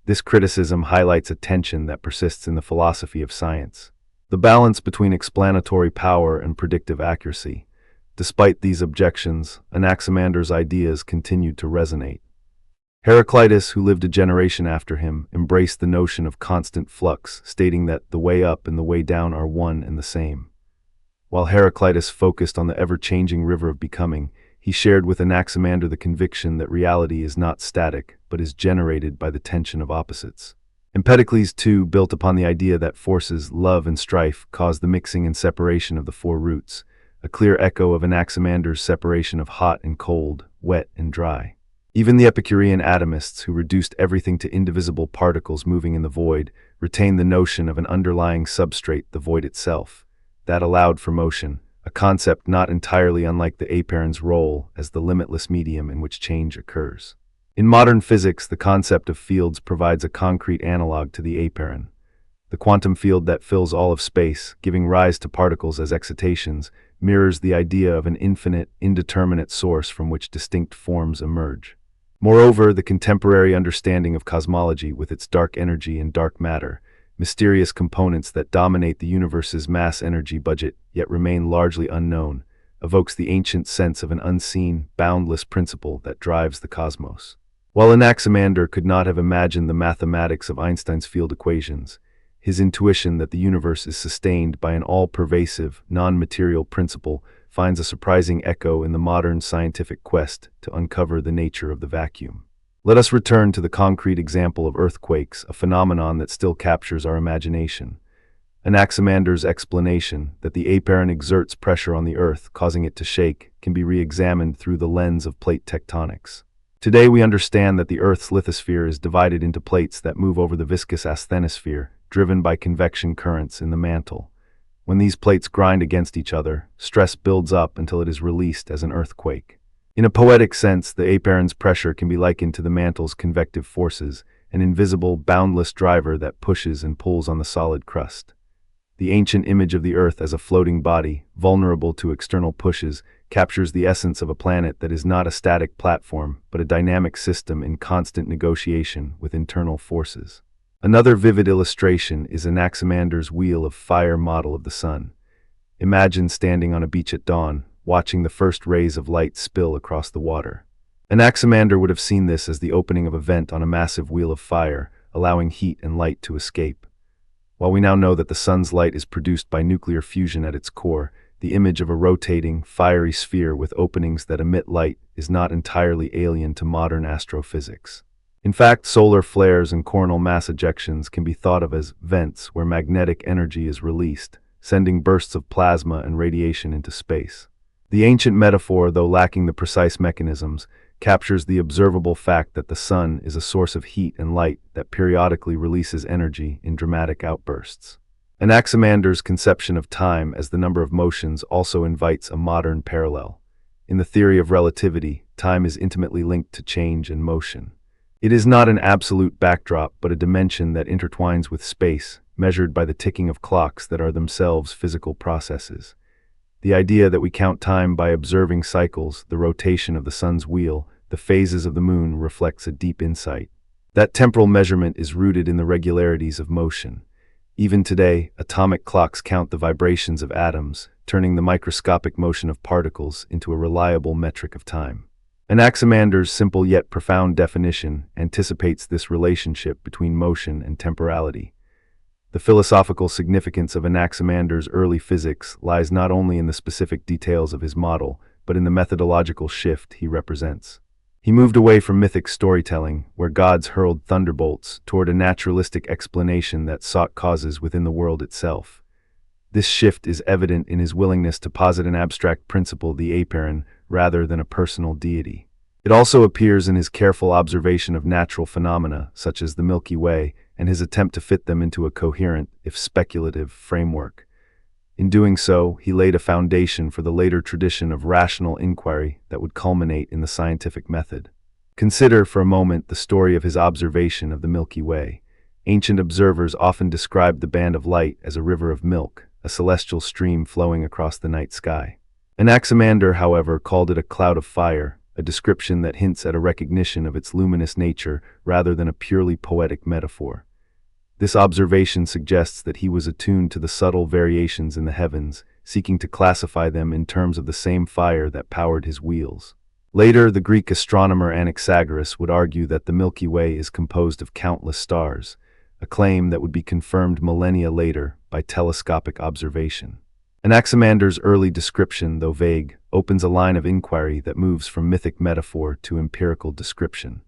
This criticism highlights a tension that persists in the philosophy of science: the balance between explanatory power and predictive accuracy. Despite these objections, Anaximander's ideas continued to resonate. Heraclitus, who lived a generation after him, embraced the notion of constant flux, stating that the way up and the way down are one and the same. While Heraclitus focused on the ever-changing river of becoming, he shared with Anaximander the conviction that reality is not static, but is generated by the tension of opposites. Empedocles, too, built upon the idea that forces, love and strife, cause the mixing and separation of the four roots, a clear echo of Anaximander's separation of hot and cold, wet and dry. Even the Epicurean atomists, who reduced everything to indivisible particles moving in the void, retained the notion of an underlying substrate, the void itself, that allowed for motion, a concept not entirely unlike the apeiron's role as the limitless medium in which change occurs. In modern physics, the concept of fields provides a concrete analog to the apeiron. The quantum field that fills all of space, giving rise to particles as excitations, mirrors the idea of an infinite, indeterminate source from which distinct forms emerge. Moreover, the contemporary understanding of cosmology, with its dark energy and dark matter, mysterious components that dominate the universe's mass-energy budget yet remain largely unknown, evokes the ancient sense of an unseen, boundless principle that drives the cosmos. While Anaximander could not have imagined the mathematics of Einstein's field equations, his intuition that the universe is sustained by an all-pervasive, non-material principle finds a surprising echo in the modern scientific quest to uncover the nature of the vacuum. Let us return to the concrete example of earthquakes, a phenomenon that still captures our imagination. Anaximander's explanation that the apeiron exerts pressure on the Earth, causing it to shake, can be re-examined through the lens of plate tectonics. Today we understand that the Earth's lithosphere is divided into plates that move over the viscous asthenosphere, driven by convection currents in the mantle. When these plates grind against each other, stress builds up until it is released as an earthquake. In a poetic sense, the apeiron's pressure can be likened to the mantle's convective forces, an invisible, boundless driver that pushes and pulls on the solid crust. The ancient image of the Earth as a floating body, vulnerable to external pushes, captures the essence of a planet that is not a static platform, but a dynamic system in constant negotiation with internal forces. Another vivid illustration is Anaximander's wheel of fire model of the sun. Imagine standing on a beach at dawn, watching the first rays of light spill across the water. Anaximander would have seen this as the opening of a vent on a massive wheel of fire, allowing heat and light to escape. While we now know that the sun's light is produced by nuclear fusion at its core, the image of a rotating, fiery sphere with openings that emit light is not entirely alien to modern astrophysics. In fact, solar flares and coronal mass ejections can be thought of as vents where magnetic energy is released, sending bursts of plasma and radiation into space. The ancient metaphor, though lacking the precise mechanisms, captures the observable fact that the sun is a source of heat and light that periodically releases energy in dramatic outbursts. Anaximander's conception of time as the number of motions also invites a modern parallel. In the theory of relativity, time is intimately linked to change and motion. It is not an absolute backdrop, but a dimension that intertwines with space, measured by the ticking of clocks that are themselves physical processes. The idea that we count time by observing cycles, the rotation of the sun's wheel, the phases of the moon reflects a deep insight. That temporal measurement is rooted in the regularities of motion. Even today, atomic clocks count the vibrations of atoms, turning the microscopic motion of particles into a reliable metric of time. Anaximander's simple yet profound definition anticipates this relationship between motion and temporality. The philosophical significance of Anaximander's early physics lies not only in the specific details of his model, but in the methodological shift he represents. He moved away from mythic storytelling, where gods hurled thunderbolts, toward a naturalistic explanation that sought causes within the world itself. This shift is evident in his willingness to posit an abstract principle, the apeiron, rather than a personal deity. It also appears in his careful observation of natural phenomena, such as the Milky Way, and his attempt to fit them into a coherent, if speculative, framework. In doing so, he laid a foundation for the later tradition of rational inquiry that would culminate in the scientific method. Consider for a moment the story of his observation of the Milky Way. Ancient observers often described the band of light as a river of milk, a celestial stream flowing across the night sky. Anaximander, however, called it a cloud of fire, a description that hints at a recognition of its luminous nature rather than a purely poetic metaphor. This observation suggests that he was attuned to the subtle variations in the heavens, seeking to classify them in terms of the same fire that powered his wheels. Later, the Greek astronomer Anaxagoras would argue that the Milky Way is composed of countless stars, a claim that would be confirmed millennia later by telescopic observation. Anaximander's early description, though vague, opens a line of inquiry that moves from mythic metaphor to empirical description.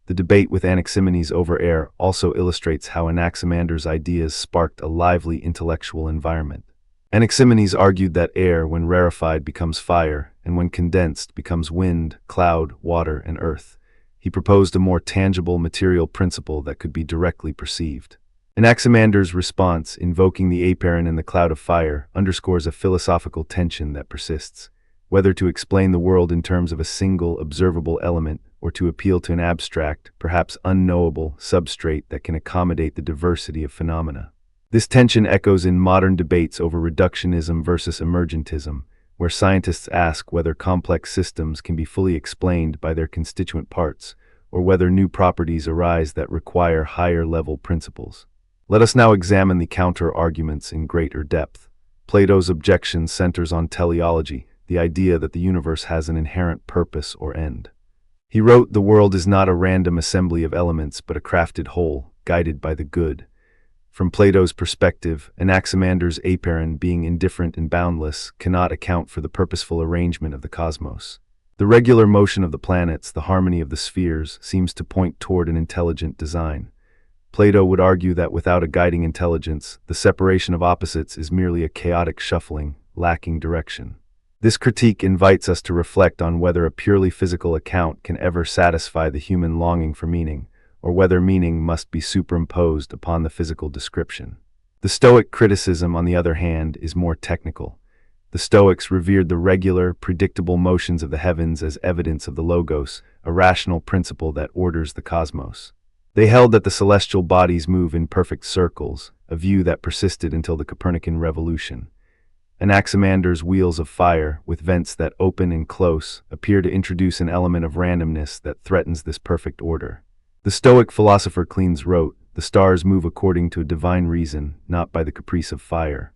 The debate with Anaximenes over air also illustrates how Anaximander's ideas sparked a lively intellectual environment. Anaximenes argued that air, when rarefied, becomes fire, and when condensed, becomes wind, cloud, water, and earth. He proposed a more tangible material principle that could be directly perceived. Anaximander's response, invoking the apeiron and the cloud of fire, underscores a philosophical tension that persists. Whether to explain the world in terms of a single, observable element, or to appeal to an abstract, perhaps unknowable, substrate that can accommodate the diversity of phenomena. This tension echoes in modern debates over reductionism versus emergentism, where scientists ask whether complex systems can be fully explained by their constituent parts, or whether new properties arise that require higher-level principles. Let us now examine the counter-arguments in greater depth. Plato's objection centers on teleology, the idea that the universe has an inherent purpose or end. He wrote, "The world is not a random assembly of elements, but a crafted whole, guided by the good." From Plato's perspective, Anaximander's apeiron, being indifferent and boundless, cannot account for the purposeful arrangement of the cosmos. The regular motion of the planets, the harmony of the spheres, seems to point toward an intelligent design. Plato would argue that without a guiding intelligence, the separation of opposites is merely a chaotic shuffling, lacking direction. This critique invites us to reflect on whether a purely physical account can ever satisfy the human longing for meaning, or whether meaning must be superimposed upon the physical description. The Stoic criticism, on the other hand, is more technical. The Stoics revered the regular, predictable motions of the heavens as evidence of the logos, a rational principle that orders the cosmos. They held that the celestial bodies move in perfect circles, a view that persisted until the Copernican revolution. Anaximander's wheels of fire, with vents that open and close, appear to introduce an element of randomness that threatens this perfect order. The Stoic philosopher Cleans wrote, "The stars move according to a divine reason, not by the caprice of fire."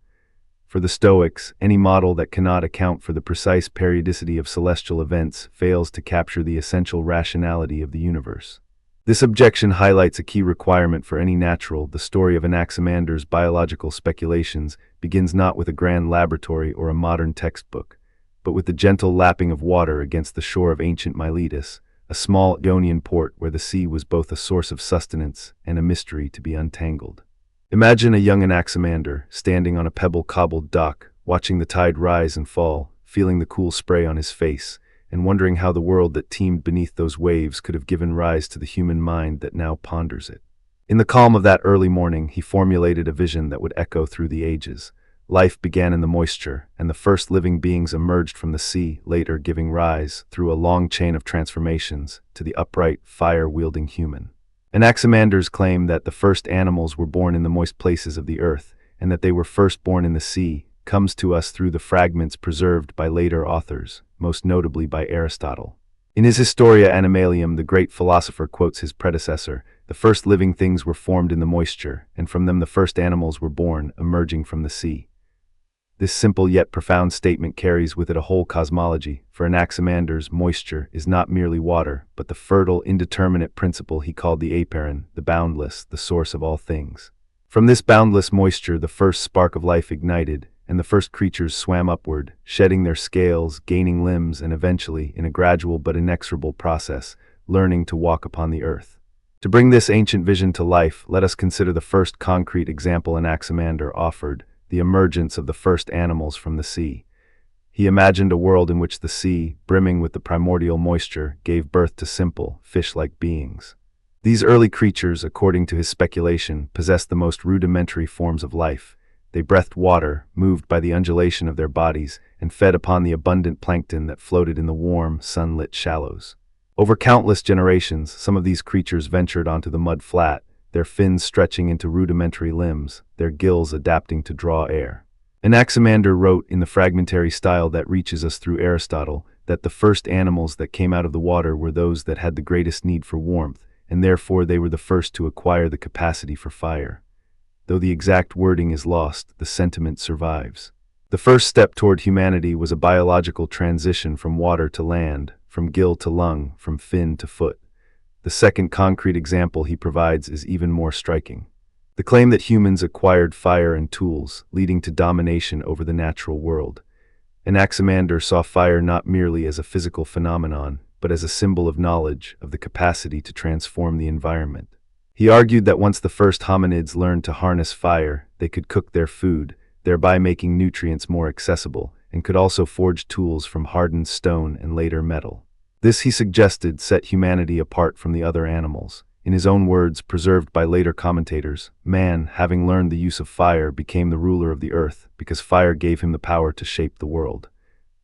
For the Stoics, any model that cannot account for the precise periodicity of celestial events fails to capture the essential rationality of the universe. This objection highlights a key requirement for any natural. The story of Anaximander's biological speculations begins not with a grand laboratory or a modern textbook, but with the gentle lapping of water against the shore of ancient Miletus, a small Ionian port where the sea was both a source of sustenance and a mystery to be untangled. Imagine a young Anaximander standing on a pebble-cobbled dock, watching the tide rise and fall, feeling the cool spray on his face, and wondering how the world that teemed beneath those waves could have given rise to the human mind that now ponders it. In the calm of that early morning, he formulated a vision that would echo through the ages. Life began in the moisture, and the first living beings emerged from the sea, later giving rise, through a long chain of transformations, to the upright, fire-wielding human. Anaximander's claim that the first animals were born in the moist places of the earth, and that they were first born in the sea, comes to us through the fragments preserved by later authors, most notably by Aristotle. In his Historia Animalium, the great philosopher quotes his predecessor, "The first living things were formed in the moisture, and from them the first animals were born, emerging from the sea." This simple yet profound statement carries with it a whole cosmology. For Anaximander's, moisture is not merely water, but the fertile, indeterminate principle he called the apeiron, the boundless, the source of all things. From this boundless moisture the first spark of life ignited, and the first creatures swam upward, shedding their scales, gaining limbs, and eventually, in a gradual but inexorable process, learning to walk upon the earth. To bring this ancient vision to life, let us consider the first concrete example Anaximander offered, the emergence of the first animals from the sea. He imagined a world in which the sea, brimming with the primordial moisture, gave birth to simple, fish-like beings. These early creatures, according to his speculation, possessed the most rudimentary forms of life. They breathed water, moved by the undulation of their bodies, and fed upon the abundant plankton that floated in the warm, sunlit shallows. Over countless generations, some of these creatures ventured onto the mud flat, their fins stretching into rudimentary limbs, their gills adapting to draw air. Anaximander wrote in the fragmentary style that reaches us through Aristotle that the first animals that came out of the water were those that had the greatest need for warmth, and therefore they were the first to acquire the capacity for fire. Though the exact wording is lost, the sentiment survives. The first step toward humanity was a biological transition from water to land, from gill to lung, from fin to foot. The second concrete example he provides is even more striking. The claim that humans acquired fire and tools, leading to domination over the natural world. Anaximander saw fire not merely as a physical phenomenon, but as a symbol of knowledge, of the capacity to transform the environment. He argued that once the first hominids learned to harness fire, they could cook their food, thereby making nutrients more accessible, and could also forge tools from hardened stone and later metal. This, he suggested, set humanity apart from the other animals. In his own words, preserved by later commentators, man, having learned the use of fire, became the ruler of the earth, because fire gave him the power to shape the world.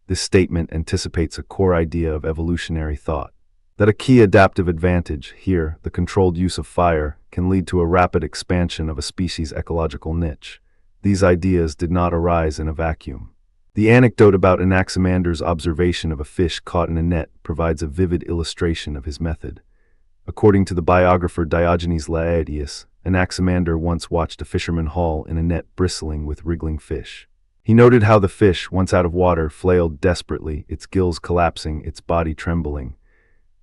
This statement anticipates a core idea of evolutionary thought, that a key adaptive advantage, here, the controlled use of fire, can lead to a rapid expansion of a species' ecological niche. These ideas did not arise in a vacuum. The anecdote about Anaximander's observation of a fish caught in a net provides a vivid illustration of his method. According to the biographer Diogenes Laertius, Anaximander once watched a fisherman haul in a net bristling with wriggling fish. He noted how the fish, once out of water, flailed desperately, its gills collapsing, its body trembling.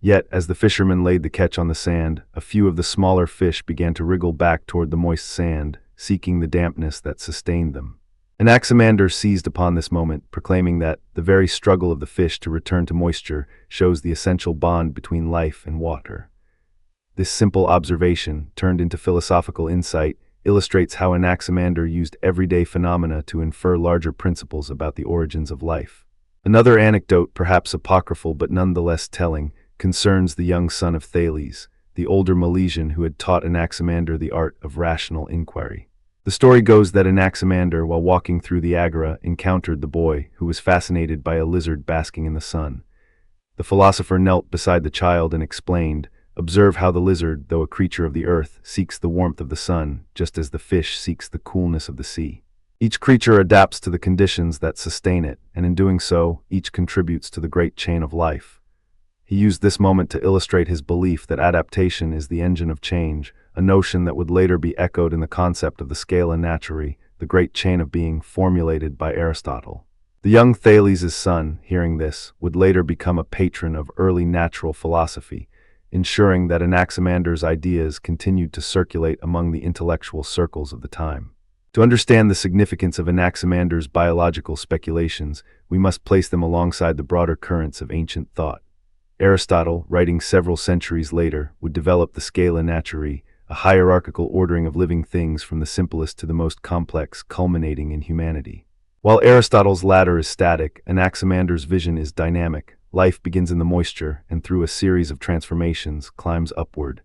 Yet, as the fisherman laid the catch on the sand, a few of the smaller fish began to wriggle back toward the moist sand, seeking the dampness that sustained them. Anaximander seized upon this moment, proclaiming that the very struggle of the fish to return to moisture shows the essential bond between life and water. This simple observation, turned into philosophical insight, illustrates how Anaximander used everyday phenomena to infer larger principles about the origins of life. Another anecdote, perhaps apocryphal but nonetheless telling, concerns the young son of Thales, the older Milesian who had taught Anaximander the art of rational inquiry. The story goes that Anaximander, while walking through the agora, encountered the boy, who was fascinated by a lizard basking in the sun. The philosopher knelt beside the child and explained, "Observe how the lizard, though a creature of the earth, seeks the warmth of the sun, just as the fish seeks the coolness of the sea." Each creature adapts to the conditions that sustain it, and in doing so, each contributes to the great chain of life. He used this moment to illustrate his belief that adaptation is the engine of change, a notion that would later be echoed in the concept of the scala naturae, the great chain of being formulated by Aristotle. The young Thales' son, hearing this, would later become a patron of early natural philosophy, ensuring that Anaximander's ideas continued to circulate among the intellectual circles of the time. To understand the significance of Anaximander's biological speculations, we must place them alongside the broader currents of ancient thought. Aristotle, writing several centuries later, would develop the scala naturae, a hierarchical ordering of living things from the simplest to the most complex, culminating in humanity. While Aristotle's ladder is static, Anaximander's vision is dynamic. Life begins in the moisture, and through a series of transformations, climbs upward.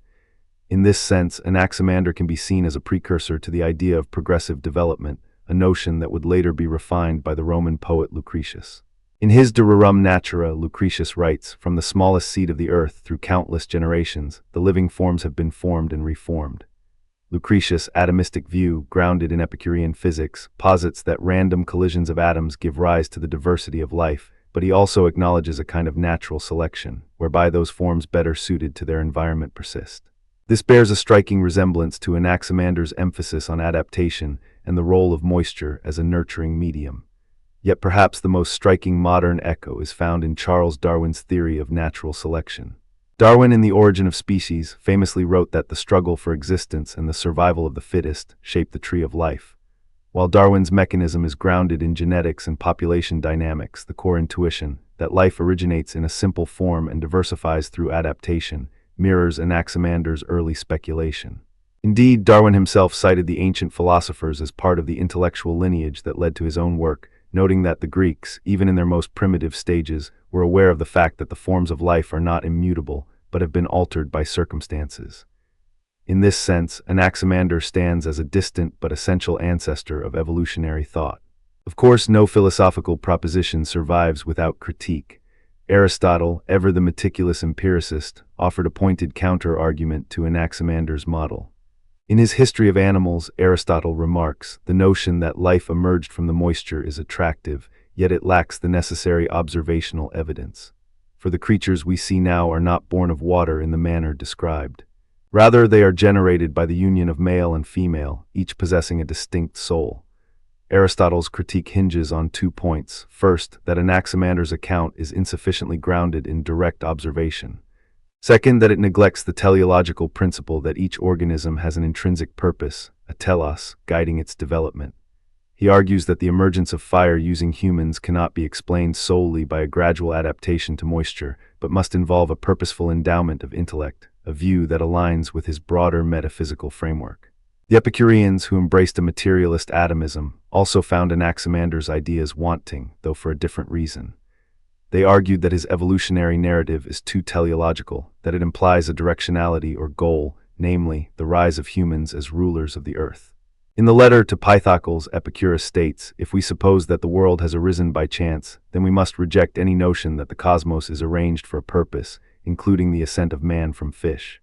In this sense, Anaximander can be seen as a precursor to the idea of progressive development, a notion that would later be refined by the Roman poet Lucretius. In his De Rerum Natura, Lucretius writes, "From the smallest seed of the earth, through countless generations, the living forms have been formed and reformed." Lucretius' atomistic view, grounded in Epicurean physics, posits that random collisions of atoms give rise to the diversity of life, but he also acknowledges a kind of natural selection, whereby those forms better suited to their environment persist. This bears a striking resemblance to Anaximander's emphasis on adaptation and the role of moisture as a nurturing medium. Yet perhaps the most striking modern echo is found in Charles Darwin's theory of natural selection. Darwin, in The Origin of Species, famously wrote that the struggle for existence and the survival of the fittest shape the tree of life. While Darwin's mechanism is grounded in genetics and population dynamics, the core intuition, that life originates in a simple form and diversifies through adaptation, mirrors Anaximander's early speculation. Indeed, Darwin himself cited the ancient philosophers as part of the intellectual lineage that led to his own work, noting that the Greeks, even in their most primitive stages, were aware of the fact that the forms of life are not immutable, but have been altered by circumstances. In this sense, Anaximander stands as a distant but essential ancestor of evolutionary thought. Of course, no philosophical proposition survives without critique. Aristotle, ever the meticulous empiricist, offered a pointed counter-argument to Anaximander's model. In his History of Animals, Aristotle remarks, "The notion that life emerged from the moisture is attractive, yet it lacks the necessary observational evidence. For the creatures we see now are not born of water in the manner described. Rather, they are generated by the union of male and female, each possessing a distinct soul." Aristotle's critique hinges on 2 points. First, that Anaximander's account is insufficiently grounded in direct observation. Second, that it neglects the teleological principle that each organism has an intrinsic purpose, a telos, guiding its development. He argues that the emergence of fire using humans cannot be explained solely by a gradual adaptation to moisture, but must involve a purposeful endowment of intellect, a view that aligns with his broader metaphysical framework. The Epicureans, who embraced a materialist atomism, also found Anaximander's ideas wanting, though for a different reason. They argued that his evolutionary narrative is too teleological, that it implies a directionality or goal, namely, the rise of humans as rulers of the earth. In the letter to Pythocles, Epicurus states, "If we suppose that the world has arisen by chance, then we must reject any notion that the cosmos is arranged for a purpose, including the ascent of man from fish."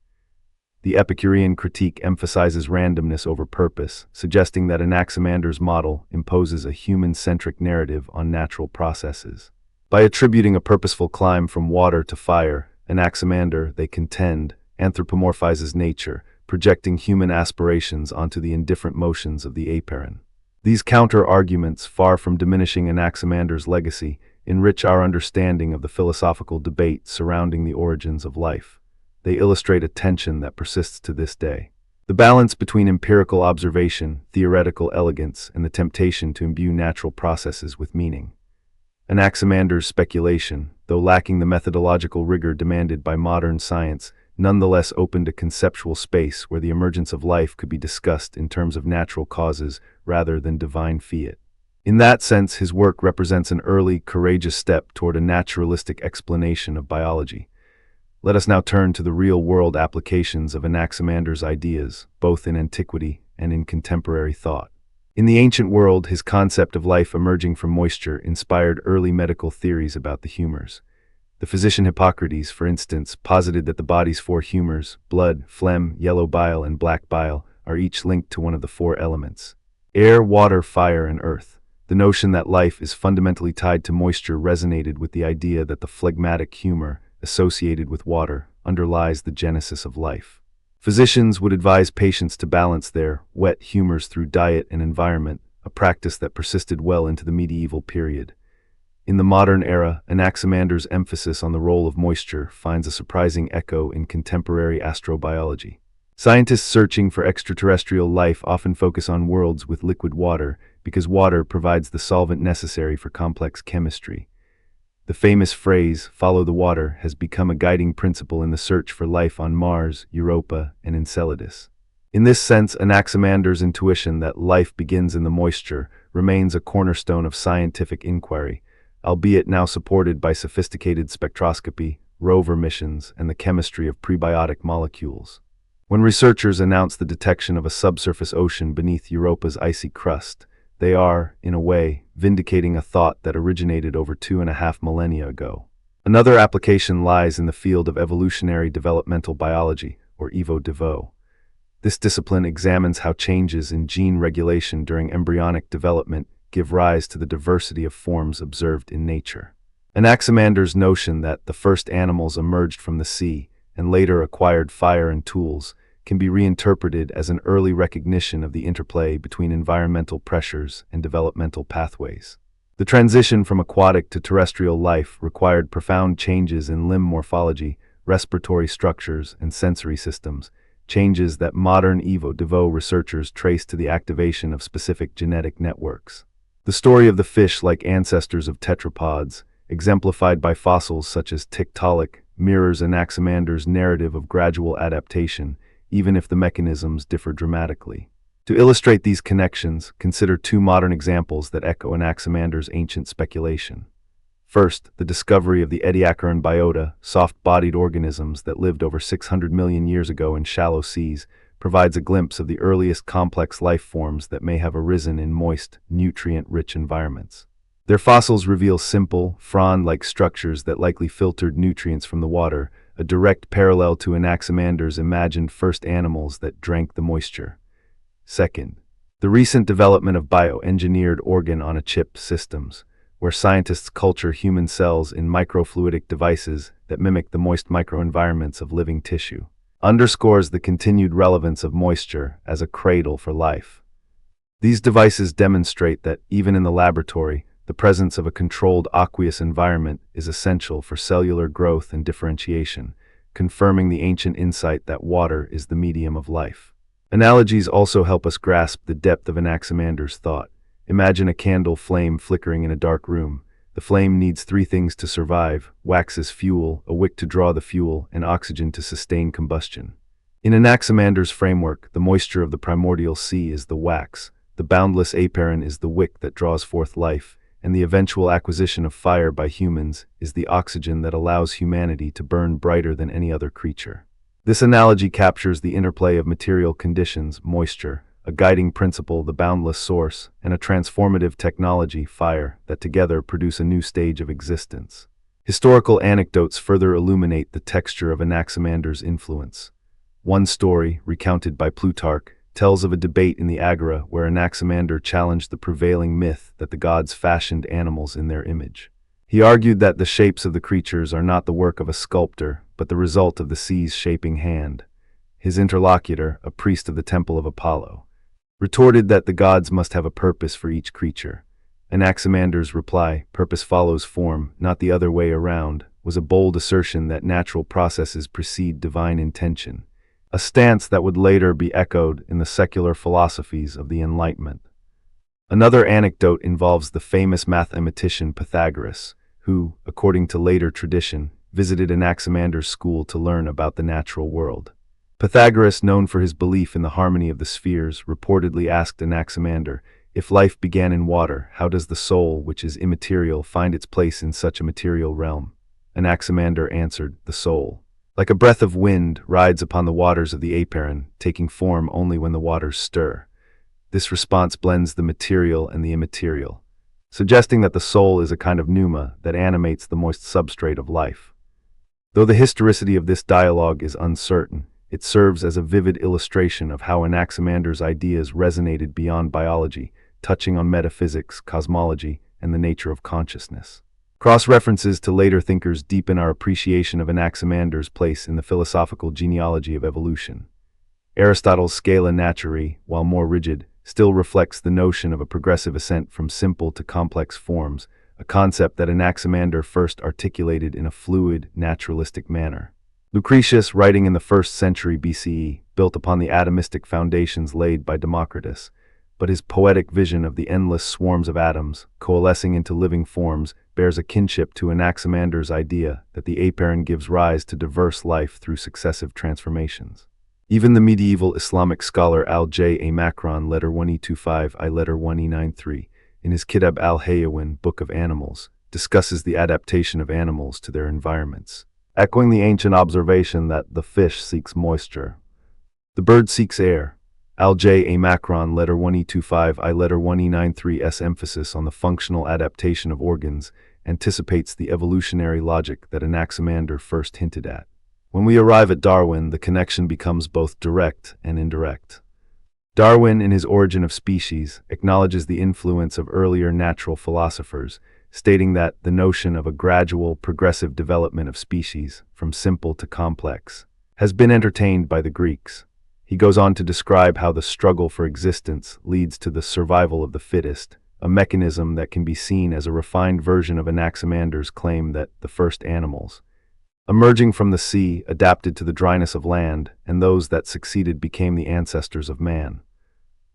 The Epicurean critique emphasizes randomness over purpose, suggesting that Anaximander's model imposes a human-centric narrative on natural processes. By attributing a purposeful climb from water to fire, Anaximander, they contend, anthropomorphizes nature, projecting human aspirations onto the indifferent motions of the apeiron. These counter-arguments, far from diminishing Anaximander's legacy, enrich our understanding of the philosophical debate surrounding the origins of life. They illustrate a tension that persists to this day. The balance between empirical observation, theoretical elegance, and the temptation to imbue natural processes with meaning. Anaximander's speculation, though lacking the methodological rigor demanded by modern science, nonetheless opened a conceptual space where the emergence of life could be discussed in terms of natural causes rather than divine fiat. In that sense, his work represents an early, courageous step toward a naturalistic explanation of biology. Let us now turn to the real-world applications of Anaximander's ideas, both in antiquity and in contemporary thought. In the ancient world, his concept of life emerging from moisture inspired early medical theories about the humors. The physician Hippocrates, for instance, posited that the body's 4 humors, blood, phlegm, yellow bile, and black bile, are each linked to one of the 4 elements. Air, water, fire, and earth. The notion that life is fundamentally tied to moisture resonated with the idea that the phlegmatic humor associated with water underlies the genesis of life. Physicians would advise patients to balance their wet humors through diet and environment, a practice that persisted well into the medieval period. In the modern era, Anaximander's emphasis on the role of moisture finds a surprising echo in contemporary astrobiology. Scientists searching for extraterrestrial life often focus on worlds with liquid water because water provides the solvent necessary for complex chemistry. The famous phrase, "follow the water," has become a guiding principle in the search for life on Mars, Europa, and Enceladus. In this sense, Anaximander's intuition that life begins in the moisture remains a cornerstone of scientific inquiry, albeit now supported by sophisticated spectroscopy, rover missions, and the chemistry of prebiotic molecules. When researchers announce the detection of a subsurface ocean beneath Europa's icy crust, they are, in a way, vindicating a thought that originated over 2.5 millennia ago. Another application lies in the field of evolutionary developmental biology, or evo-devo. This discipline examines how changes in gene regulation during embryonic development give rise to the diversity of forms observed in nature. Anaximander's notion that the first animals emerged from the sea and later acquired fire and tools can be reinterpreted as an early recognition of the interplay between environmental pressures and developmental pathways. The transition from aquatic to terrestrial life required profound changes in limb morphology, respiratory structures, and sensory systems, changes that modern evo-devo researchers trace to the activation of specific genetic networks. The story of the fish-like ancestors of tetrapods, exemplified by fossils such as Tiktaalik, mirrors Anaximander's narrative of gradual adaptation, even if the mechanisms differ dramatically. To illustrate these connections, consider two modern examples that echo Anaximander's ancient speculation. First, the discovery of the Ediacaran biota, soft-bodied organisms that lived over 600 million years ago in shallow seas, provides a glimpse of the earliest complex life forms that may have arisen in moist, nutrient-rich environments. Their fossils reveal simple, frond-like structures that likely filtered nutrients from the water, a direct parallel to Anaximander's imagined first animals that drank the moisture. Second, the recent development of bioengineered organ-on-a-chip systems, where scientists culture human cells in microfluidic devices that mimic the moist microenvironments of living tissue, underscores the continued relevance of moisture as a cradle for life. These devices demonstrate that, even in the laboratory, the presence of a controlled aqueous environment is essential for cellular growth and differentiation, confirming the ancient insight that water is the medium of life. Analogies also help us grasp the depth of Anaximander's thought. Imagine a candle flame flickering in a dark room. The flame needs three things to survive: wax as fuel, a wick to draw the fuel, and oxygen to sustain combustion. In Anaximander's framework, the moisture of the primordial sea is the wax, the boundless apeiron is the wick that draws forth life, and the eventual acquisition of fire by humans is the oxygen that allows humanity to burn brighter than any other creature. This analogy captures the interplay of material conditions, moisture, a guiding principle, the boundless source, and a transformative technology, fire, that together produce a new stage of existence. Historical anecdotes further illuminate the texture of Anaximander's influence. One story, recounted by Plutarch, tells of a debate in the Agora where Anaximander challenged the prevailing myth that the gods fashioned animals in their image. He argued that the shapes of the creatures are not the work of a sculptor, but the result of the sea's shaping hand. His interlocutor, a priest of the temple of Apollo, retorted that the gods must have a purpose for each creature. Anaximander's reply, "Purpose follows form, not the other way around," was a bold assertion that natural processes precede divine intention, a stance that would later be echoed in the secular philosophies of the Enlightenment. Another anecdote involves the famous mathematician Pythagoras, who, according to later tradition, visited Anaximander's school to learn about the natural world. Pythagoras, known for his belief in the harmony of the spheres, reportedly asked Anaximander, "If life began in water, how does the soul, which is immaterial, find its place in such a material realm?" Anaximander answered, "The soul, like a breath of wind, rides upon the waters of the apeiron, taking form only when the waters stir." This response blends the material and the immaterial, suggesting that the soul is a kind of pneuma that animates the moist substrate of life. Though the historicity of this dialogue is uncertain, it serves as a vivid illustration of how Anaximander's ideas resonated beyond biology, touching on metaphysics, cosmology, and the nature of consciousness. Cross-references to later thinkers deepen our appreciation of Anaximander's place in the philosophical genealogy of evolution. Aristotle's scala naturae, while more rigid, still reflects the notion of a progressive ascent from simple to complex forms, a concept that Anaximander first articulated in a fluid, naturalistic manner. Lucretius, writing in the 1st century BCE, built upon the atomistic foundations laid by Democritus, but his poetic vision of the endless swarms of atoms, coalescing into living forms, bears a kinship to Anaximander's idea that the apeiron gives rise to diverse life through successive transformations. Even the medieval Islamic scholar Al-J-A-Makron, letter 1E25 I letter 1E93, in his Kitab al-Hayawan, Book of Animals, discusses the adaptation of animals to their environments, echoing the ancient observation that the fish seeks moisture, the bird seeks air. Al-J-A-Makron, letter 1E25 I letter 1E93's emphasis on the functional adaptation of organs anticipates the evolutionary logic that Anaximander first hinted at. When we arrive at Darwin, the connection becomes both direct and indirect. Darwin, in his Origin of Species, acknowledges the influence of earlier natural philosophers, stating that the notion of a gradual, progressive development of species, from simple to complex, has been entertained by the Greeks. He goes on to describe how the struggle for existence leads to the survival of the fittest, a mechanism that can be seen as a refined version of Anaximander's claim that the first animals, emerging from the sea, adapted to the dryness of land, and those that succeeded became the ancestors of man.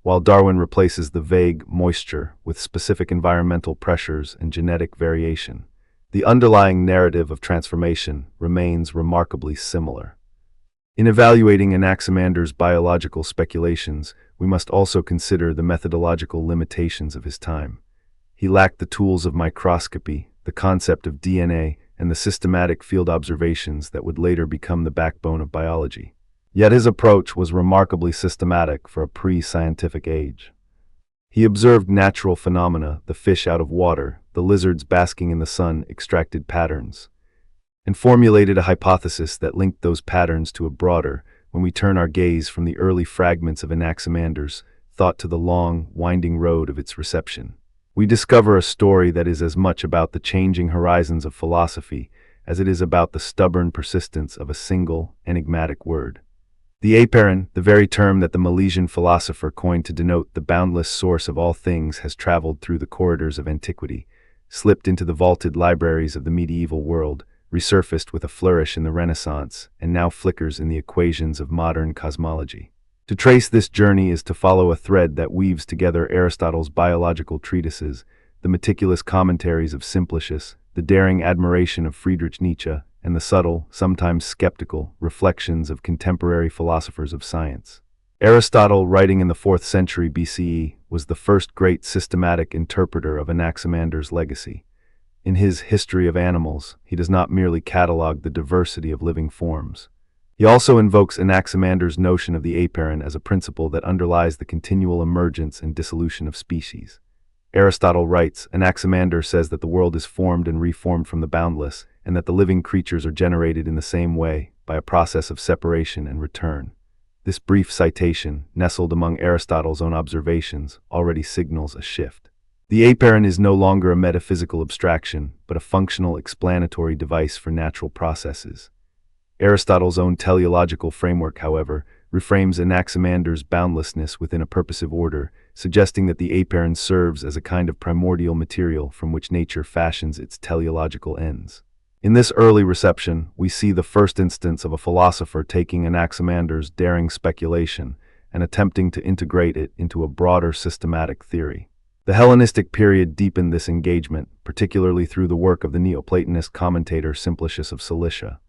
While Darwin replaces the vague moisture with specific environmental pressures and genetic variation, the underlying narrative of transformation remains remarkably similar. In evaluating Anaximander's biological speculations, we must also consider the methodological limitations of his time. He lacked the tools of microscopy, the concept of DNA, and the systematic field observations that would later become the backbone of biology. Yet his approach was remarkably systematic for a pre-scientific age. He observed natural phenomena, the fish out of water, the lizards basking in the sun, extracted patterns, and formulated a hypothesis that linked those patterns to a broader, when we turn our gaze from the early fragments of Anaximander's thought to the long, winding road of its reception. We discover a story that is as much about the changing horizons of philosophy as it is about the stubborn persistence of a single, enigmatic word. The apeiron, the very term that the Milesian philosopher coined to denote the boundless source of all things, has traveled through the corridors of antiquity, slipped into the vaulted libraries of the medieval world, resurfaced with a flourish in the Renaissance, and now flickers in the equations of modern cosmology. To trace this journey is to follow a thread that weaves together Aristotle's biological treatises, the meticulous commentaries of Simplicius, the daring admiration of Friedrich Nietzsche, and the subtle, sometimes skeptical, reflections of contemporary philosophers of science. Aristotle, writing in the 4th century BCE, was the first great systematic interpreter of Anaximander's legacy. In his History of Animals, he does not merely catalog the diversity of living forms. He also invokes Anaximander's notion of the apeiron as a principle that underlies the continual emergence and dissolution of species. Aristotle writes, Anaximander says that the world is formed and reformed from the boundless, and that the living creatures are generated in the same way, by a process of separation and return. This brief citation, nestled among Aristotle's own observations, already signals a shift. The apeiron is no longer a metaphysical abstraction, but a functional explanatory device for natural processes. Aristotle's own teleological framework, however, reframes Anaximander's boundlessness within a purposive order, suggesting that the apeiron serves as a kind of primordial material from which nature fashions its teleological ends. In this early reception, we see the first instance of a philosopher taking Anaximander's daring speculation and attempting to integrate it into a broader systematic theory. The Hellenistic period deepened this engagement, particularly through the work of the Neoplatonist commentator Simplicius of Cilicia.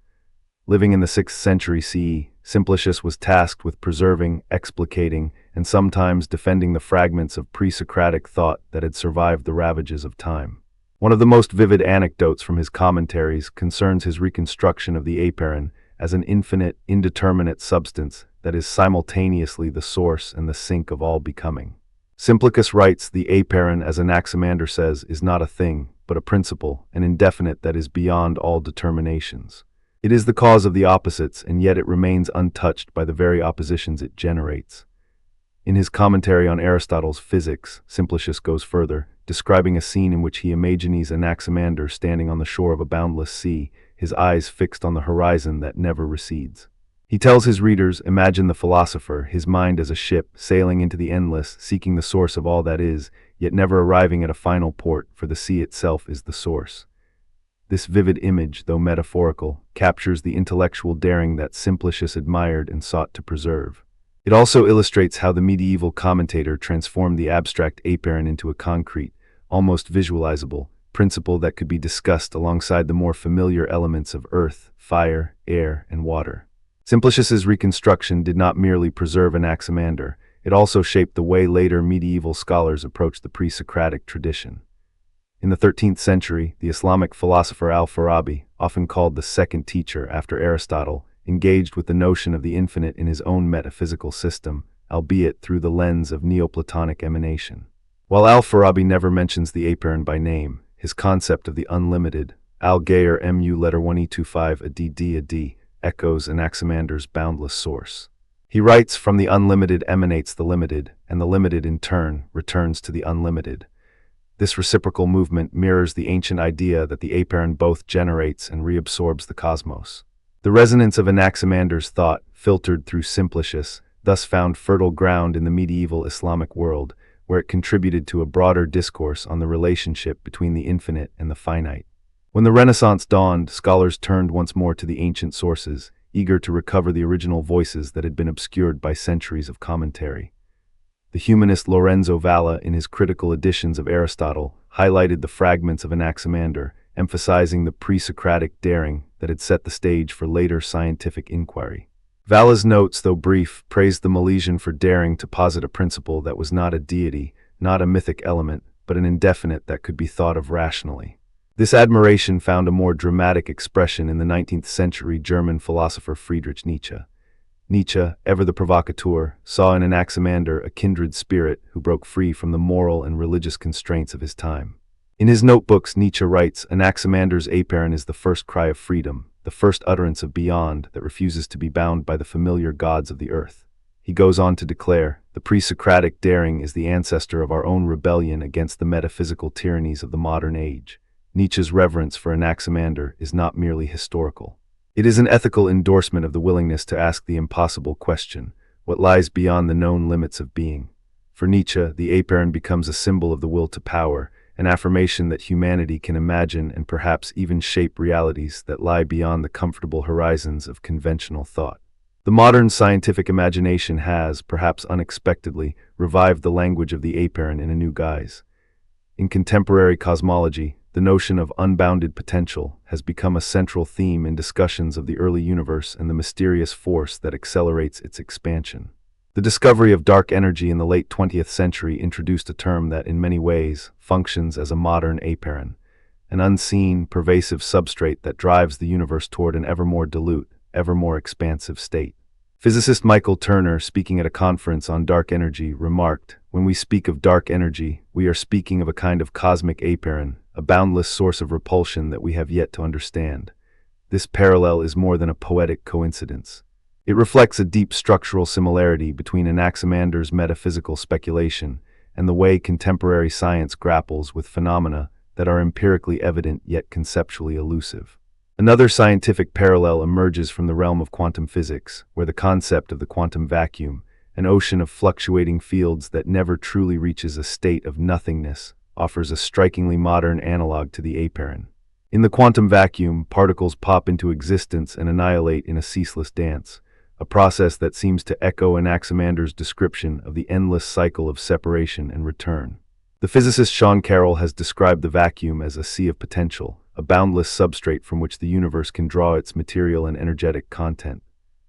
Living in the 6th century CE, Simplicius was tasked with preserving, explicating, and sometimes defending the fragments of pre-Socratic thought that had survived the ravages of time. One of the most vivid anecdotes from his commentaries concerns his reconstruction of the apeiron as an infinite, indeterminate substance that is simultaneously the source and the sink of all becoming. Simplicus writes, the apeiron, as Anaximander says, is not a thing, but a principle, an indefinite that is beyond all determinations. It is the cause of the opposites, and yet it remains untouched by the very oppositions it generates. In his commentary on Aristotle's Physics, Simplicius goes further, describing a scene in which he imagines Anaximander standing on the shore of a boundless sea, his eyes fixed on the horizon that never recedes. He tells his readers, imagine the philosopher, his mind as a ship, sailing into the endless, seeking the source of all that is, yet never arriving at a final port, for the sea itself is the source. This vivid image, though metaphorical, captures the intellectual daring that Simplicius admired and sought to preserve. It also illustrates how the medieval commentator transformed the abstract apeiron into a concrete, almost visualizable, principle that could be discussed alongside the more familiar elements of earth, fire, air, and water. Simplicius's reconstruction did not merely preserve Anaximander, it also shaped the way later medieval scholars approached the pre-Socratic tradition. In the 13th century, the Islamic philosopher Al-Farabi, often called the second teacher after Aristotle, engaged with the notion of the infinite in his own metaphysical system, albeit through the lens of Neoplatonic emanation. While Al-Farabi never mentions the apeiron by name, his concept of the unlimited, Al-Gayer Mu letter 1E25 a D, echoes Anaximander's boundless source. He writes, from the unlimited emanates the limited, and the limited in turn returns to the unlimited. This reciprocal movement mirrors the ancient idea that the apeiron both generates and reabsorbs the cosmos. The resonance of Anaximander's thought, filtered through Simplicius, thus found fertile ground in the medieval Islamic world, where it contributed to a broader discourse on the relationship between the infinite and the finite. When the Renaissance dawned, scholars turned once more to the ancient sources, eager to recover the original voices that had been obscured by centuries of commentary. The humanist Lorenzo Valla, in his critical editions of Aristotle, highlighted the fragments of Anaximander, emphasizing the pre-Socratic daring that had set the stage for later scientific inquiry. Valla's notes, though brief, praised the Milesian for daring to posit a principle that was not a deity, not a mythic element, but an indefinite that could be thought of rationally. This admiration found a more dramatic expression in the 19th century German philosopher Friedrich Nietzsche. Nietzsche, ever the provocateur, saw in Anaximander a kindred spirit who broke free from the moral and religious constraints of his time. In his notebooks, Nietzsche writes, Anaximander's apeiron is the first cry of freedom, the first utterance of beyond that refuses to be bound by the familiar gods of the earth. He goes on to declare, the pre-Socratic daring is the ancestor of our own rebellion against the metaphysical tyrannies of the modern age. Nietzsche's reverence for Anaximander is not merely historical. It is an ethical endorsement of the willingness to ask the impossible question, what lies beyond the known limits of being. For Nietzsche, the apeiron becomes a symbol of the will to power, an affirmation that humanity can imagine and perhaps even shape realities that lie beyond the comfortable horizons of conventional thought. The modern scientific imagination has, perhaps unexpectedly, revived the language of the apeiron in a new guise. In contemporary cosmology, the notion of unbounded potential has become a central theme in discussions of the early universe and the mysterious force that accelerates its expansion. The discovery of dark energy in the late 20th century introduced a term that, in many ways, functions as a modern apeiron, an unseen, pervasive substrate that drives the universe toward an ever more dilute, ever more expansive state. Physicist Michael Turner, speaking at a conference on dark energy, remarked, when we speak of dark energy, we are speaking of a kind of cosmic apeiron, a boundless source of repulsion that we have yet to understand. This parallel is more than a poetic coincidence. It reflects a deep structural similarity between Anaximander's metaphysical speculation and the way contemporary science grapples with phenomena that are empirically evident yet conceptually elusive. Another scientific parallel emerges from the realm of quantum physics, where the concept of the quantum vacuum, an ocean of fluctuating fields that never truly reaches a state of nothingness, offers a strikingly modern analog to the apeiron. In the quantum vacuum, particles pop into existence and annihilate in a ceaseless dance, a process that seems to echo Anaximander's description of the endless cycle of separation and return. The physicist Sean Carroll has described the vacuum as a sea of potential, a boundless substrate from which the universe can draw its material and energetic content.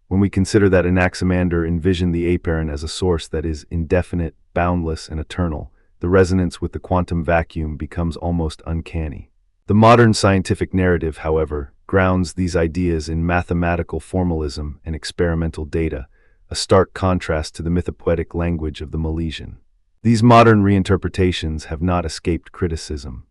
When we consider that Anaximander envisioned the apeiron as a source that is indefinite, boundless, and eternal, the resonance with the quantum vacuum becomes almost uncanny. The modern scientific narrative, however, grounds these ideas in mathematical formalism and experimental data, a stark contrast to the mythopoetic language of the Milesian. These modern reinterpretations have not escaped criticism.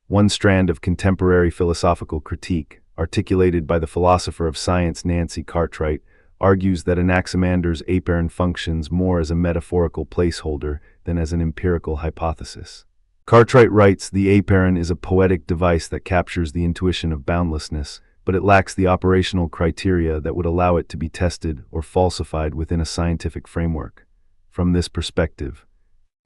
One strand of contemporary philosophical critique, articulated by the philosopher of science Nancy Cartwright, argues that Anaximander's apeiron functions more as a metaphorical placeholder than as an empirical hypothesis. Cartwright writes, the apeiron is a poetic device that captures the intuition of boundlessness, but it lacks the operational criteria that would allow it to be tested or falsified within a scientific framework. From this perspective,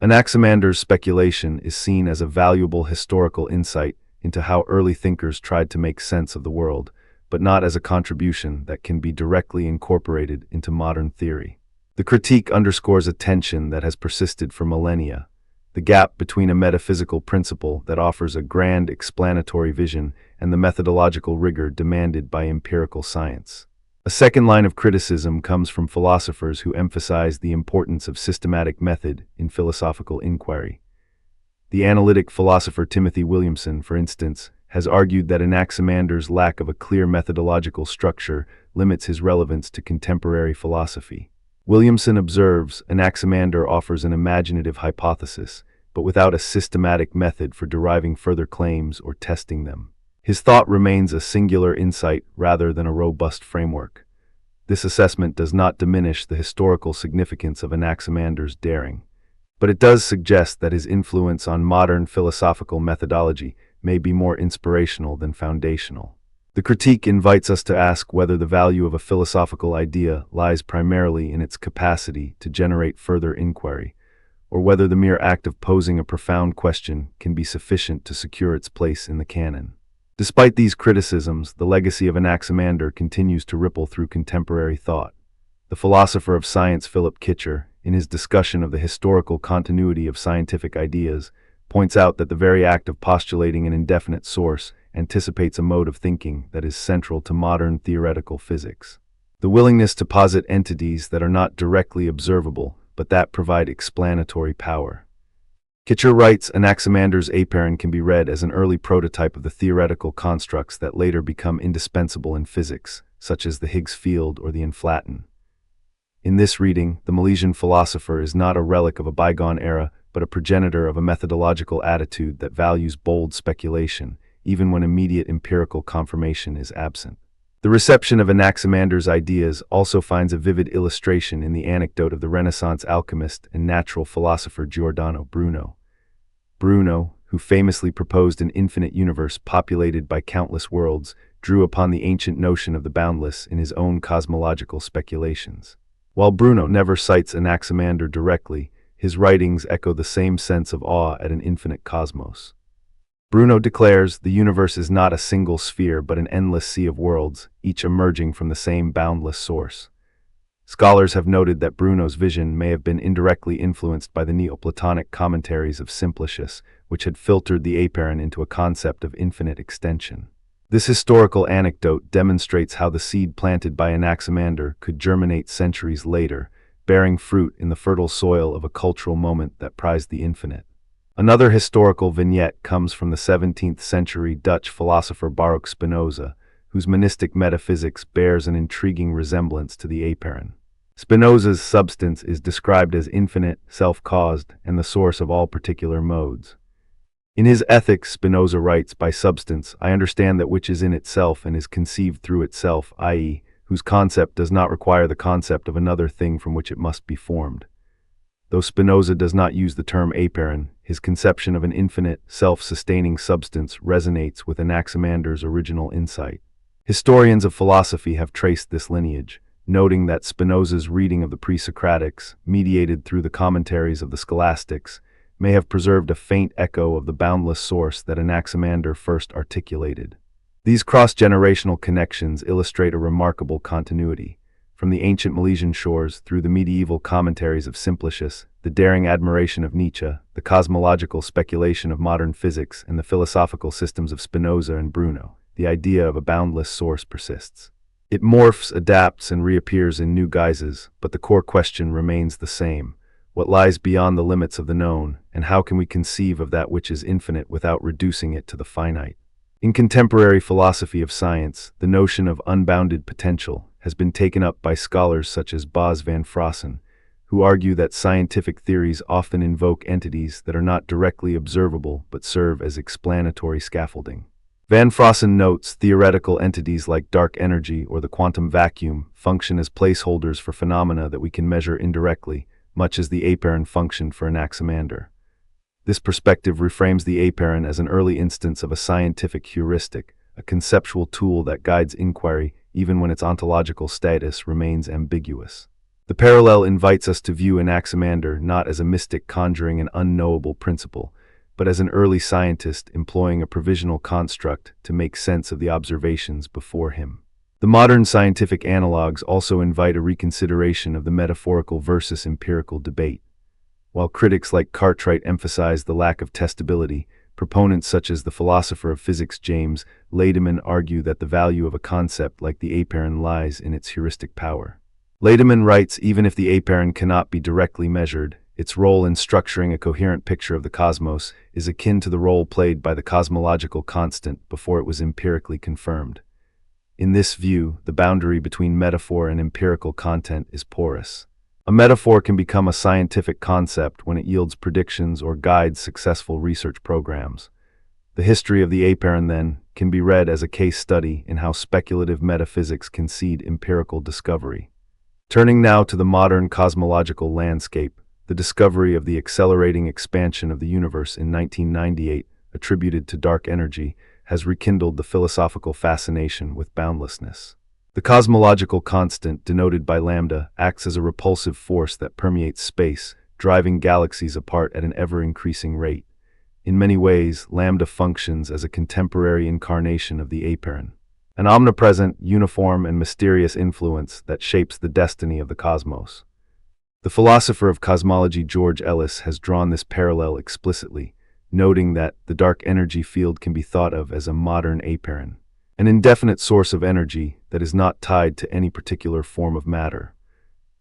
Anaximander's speculation is seen as a valuable historical insight into how early thinkers tried to make sense of the world, but not as a contribution that can be directly incorporated into modern theory. The critique underscores a tension that has persisted for millennia: the gap between a metaphysical principle that offers a grand explanatory vision and the methodological rigor demanded by empirical science. A second line of criticism comes from philosophers who emphasize the importance of systematic method in philosophical inquiry. The analytic philosopher Timothy Williamson, for instance, has argued that Anaximander's lack of a clear methodological structure limits his relevance to contemporary philosophy. Williamson observes, Anaximander offers an imaginative hypothesis, but without a systematic method for deriving further claims or testing them. His thought remains a singular insight rather than a robust framework. This assessment does not diminish the historical significance of Anaximander's daring, but it does suggest that his influence on modern philosophical methodology may be more inspirational than foundational. The critique invites us to ask whether the value of a philosophical idea lies primarily in its capacity to generate further inquiry, or whether the mere act of posing a profound question can be sufficient to secure its place in the canon. Despite these criticisms, the legacy of Anaximander continues to ripple through contemporary thought. The philosopher of science Philip Kitcher, in his discussion of the historical continuity of scientific ideas, points out that the very act of postulating an indefinite source anticipates a mode of thinking that is central to modern theoretical physics. The willingness to posit entities that are not directly observable, but that provide explanatory power. Kitcher writes, Anaximander's apeiron can be read as an early prototype of the theoretical constructs that later become indispensable in physics, such as the Higgs field or the inflaton. In this reading, the Milesian philosopher is not a relic of a bygone era, but a progenitor of a methodological attitude that values bold speculation, even when immediate empirical confirmation is absent. The reception of Anaximander's ideas also finds a vivid illustration in the anecdote of the Renaissance alchemist and natural philosopher Giordano Bruno. Bruno, who famously proposed an infinite universe populated by countless worlds, drew upon the ancient notion of the boundless in his own cosmological speculations. While Bruno never cites Anaximander directly, his writings echo the same sense of awe at an infinite cosmos. Bruno declares, the universe is not a single sphere but an endless sea of worlds, each emerging from the same boundless source. Scholars have noted that Bruno's vision may have been indirectly influenced by the Neoplatonic commentaries of Simplicius, which had filtered the apeiron into a concept of infinite extension. This historical anecdote demonstrates how the seed planted by Anaximander could germinate centuries later, bearing fruit in the fertile soil of a cultural moment that prized the infinite. Another historical vignette comes from the 17th century Dutch philosopher Baruch Spinoza, whose monistic metaphysics bears an intriguing resemblance to the apeiron. Spinoza's substance is described as infinite, self-caused, and the source of all particular modes. In his Ethics, Spinoza writes, by substance, I understand that which is in itself and is conceived through itself, i.e., whose concept does not require the concept of another thing from which it must be formed. Though Spinoza does not use the term apeiron, his conception of an infinite, self-sustaining substance resonates with Anaximander's original insight. Historians of philosophy have traced this lineage, noting that Spinoza's reading of the pre-Socratics, mediated through the commentaries of the scholastics, may have preserved a faint echo of the boundless source that Anaximander first articulated. These cross-generational connections illustrate a remarkable continuity. From the ancient Milesian shores through the medieval commentaries of Simplicius, the daring admiration of Nietzsche, the cosmological speculation of modern physics, and the philosophical systems of Spinoza and Bruno, the idea of a boundless source persists. It morphs, adapts, and reappears in new guises, but the core question remains the same. What lies beyond the limits of the known, and how can we conceive of that which is infinite without reducing it to the finite? In contemporary philosophy of science, the notion of unbounded potential has been taken up by scholars such as Bos van Frossen, who argue that scientific theories often invoke entities that are not directly observable but serve as explanatory scaffolding. Van Frossen notes theoretical entities like dark energy or the quantum vacuum function as placeholders for phenomena that we can measure indirectly, much as the apeiron functioned for Anaximander. This perspective reframes the apeiron as an early instance of a scientific heuristic, a conceptual tool that guides inquiry even when its ontological status remains ambiguous. The parallel invites us to view Anaximander not as a mystic conjuring an unknowable principle, but as an early scientist employing a provisional construct to make sense of the observations before him. The modern scientific analogues also invite a reconsideration of the metaphorical versus empirical debate. While critics like Cartwright emphasize the lack of testability, proponents such as the philosopher of physics James Lademan argue that the value of a concept like the apeiron lies in its heuristic power. Lademan writes, even if the apeiron cannot be directly measured, its role in structuring a coherent picture of the cosmos is akin to the role played by the cosmological constant before it was empirically confirmed. In this view, the boundary between metaphor and empirical content is porous. A metaphor can become a scientific concept when it yields predictions or guides successful research programs. The history of the apeiron, then, can be read as a case study in how speculative metaphysics can seed empirical discovery. Turning now to the modern cosmological landscape, the discovery of the accelerating expansion of the universe in 1998, attributed to dark energy, has rekindled the philosophical fascination with boundlessness. The cosmological constant, denoted by lambda, acts as a repulsive force that permeates space, driving galaxies apart at an ever-increasing rate. In many ways, lambda functions as a contemporary incarnation of the apeiron, an omnipresent, uniform, and mysterious influence that shapes the destiny of the cosmos. The philosopher of cosmology George Ellis has drawn this parallel explicitly, noting that the dark energy field can be thought of as a modern apeiron, an indefinite source of energy that is not tied to any particular form of matter.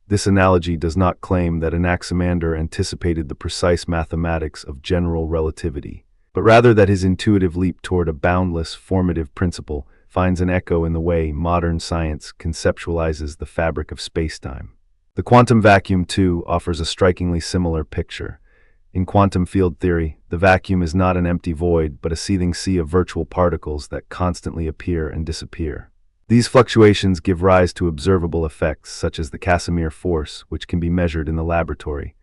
This analogy does not claim that Anaximander anticipated the precise mathematics of general relativity, but rather that his intuitive leap toward a boundless, formative principle finds an echo in the way modern science conceptualizes the fabric of spacetime. The quantum vacuum, too, offers a strikingly similar picture. In quantum field theory, the vacuum is not an empty void, but a seething sea of virtual particles that constantly appear and disappear. These fluctuations give rise to observable effects, such as the Casimir force, which can be measured in the laboratory.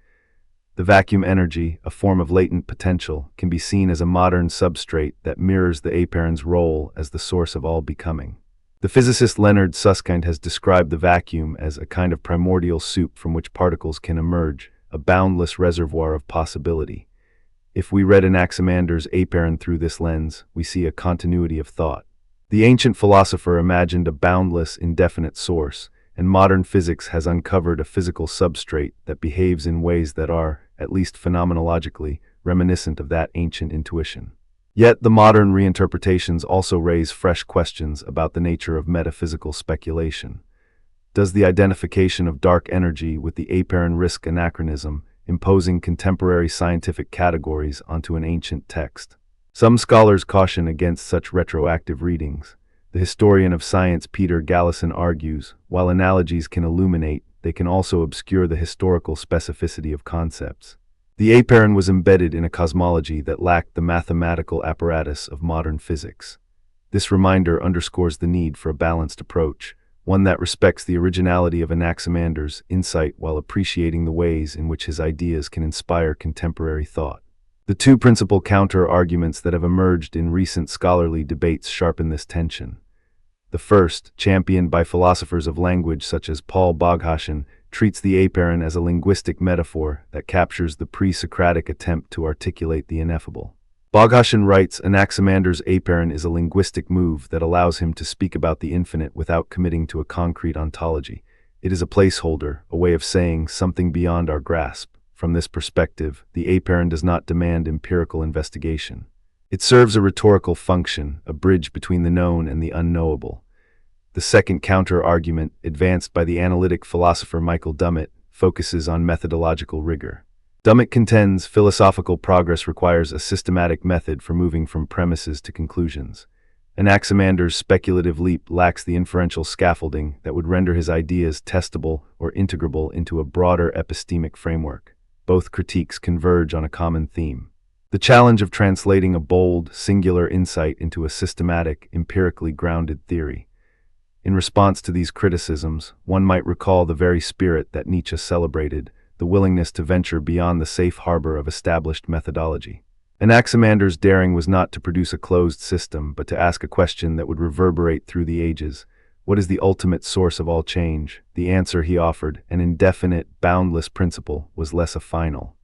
The vacuum energy, a form of latent potential, can be seen as a modern substrate that mirrors the apeiron's role as the source of all becoming. The physicist Leonard Susskind has described the vacuum as a kind of primordial soup from which particles can emerge, a boundless reservoir of possibility. If we read Anaximander's apeiron through this lens, we see a continuity of thought. The ancient philosopher imagined a boundless, indefinite source, and modern physics has uncovered a physical substrate that behaves in ways that are, at least phenomenologically, reminiscent of that ancient intuition. Yet the modern reinterpretations also raise fresh questions about the nature of metaphysical speculation. Does the identification of dark energy with the apeiron risk anachronism, imposing contemporary scientific categories onto an ancient text? Some scholars caution against such retroactive readings. The historian of science Peter Galison argues, while analogies can illuminate, they can also obscure the historical specificity of concepts. The apeiron was embedded in a cosmology that lacked the mathematical apparatus of modern physics. This reminder underscores the need for a balanced approach, one that respects the originality of Anaximander's insight while appreciating the ways in which his ideas can inspire contemporary thought. The two principal counter-arguments that have emerged in recent scholarly debates sharpen this tension. The first, championed by philosophers of language such as Paul Boghosian, treats the apeiron as a linguistic metaphor that captures the pre-Socratic attempt to articulate the ineffable. Boghosian writes, Anaximander's apeiron is a linguistic move that allows him to speak about the infinite without committing to a concrete ontology. It is a placeholder, a way of saying something beyond our grasp. From this perspective, the apeiron does not demand empirical investigation. It serves a rhetorical function, a bridge between the known and the unknowable. The second counter-argument, advanced by the analytic philosopher Michael Dummett, focuses on methodological rigor. Dummett contends philosophical progress requires a systematic method for moving from premises to conclusions. Anaximander's speculative leap lacks the inferential scaffolding that would render his ideas testable or integrable into a broader epistemic framework. Both critiques converge on a common theme. The challenge of translating a bold, singular insight into a systematic, empirically grounded theory. In response to these criticisms, one might recall the very spirit that Nietzsche celebrated, the willingness to venture beyond the safe harbor of established methodology. Anaximander's daring was not to produce a closed system, but to ask a question that would reverberate through the ages. What is the ultimate source of all change? The answer he offered, an indefinite, boundless principle, was less a final,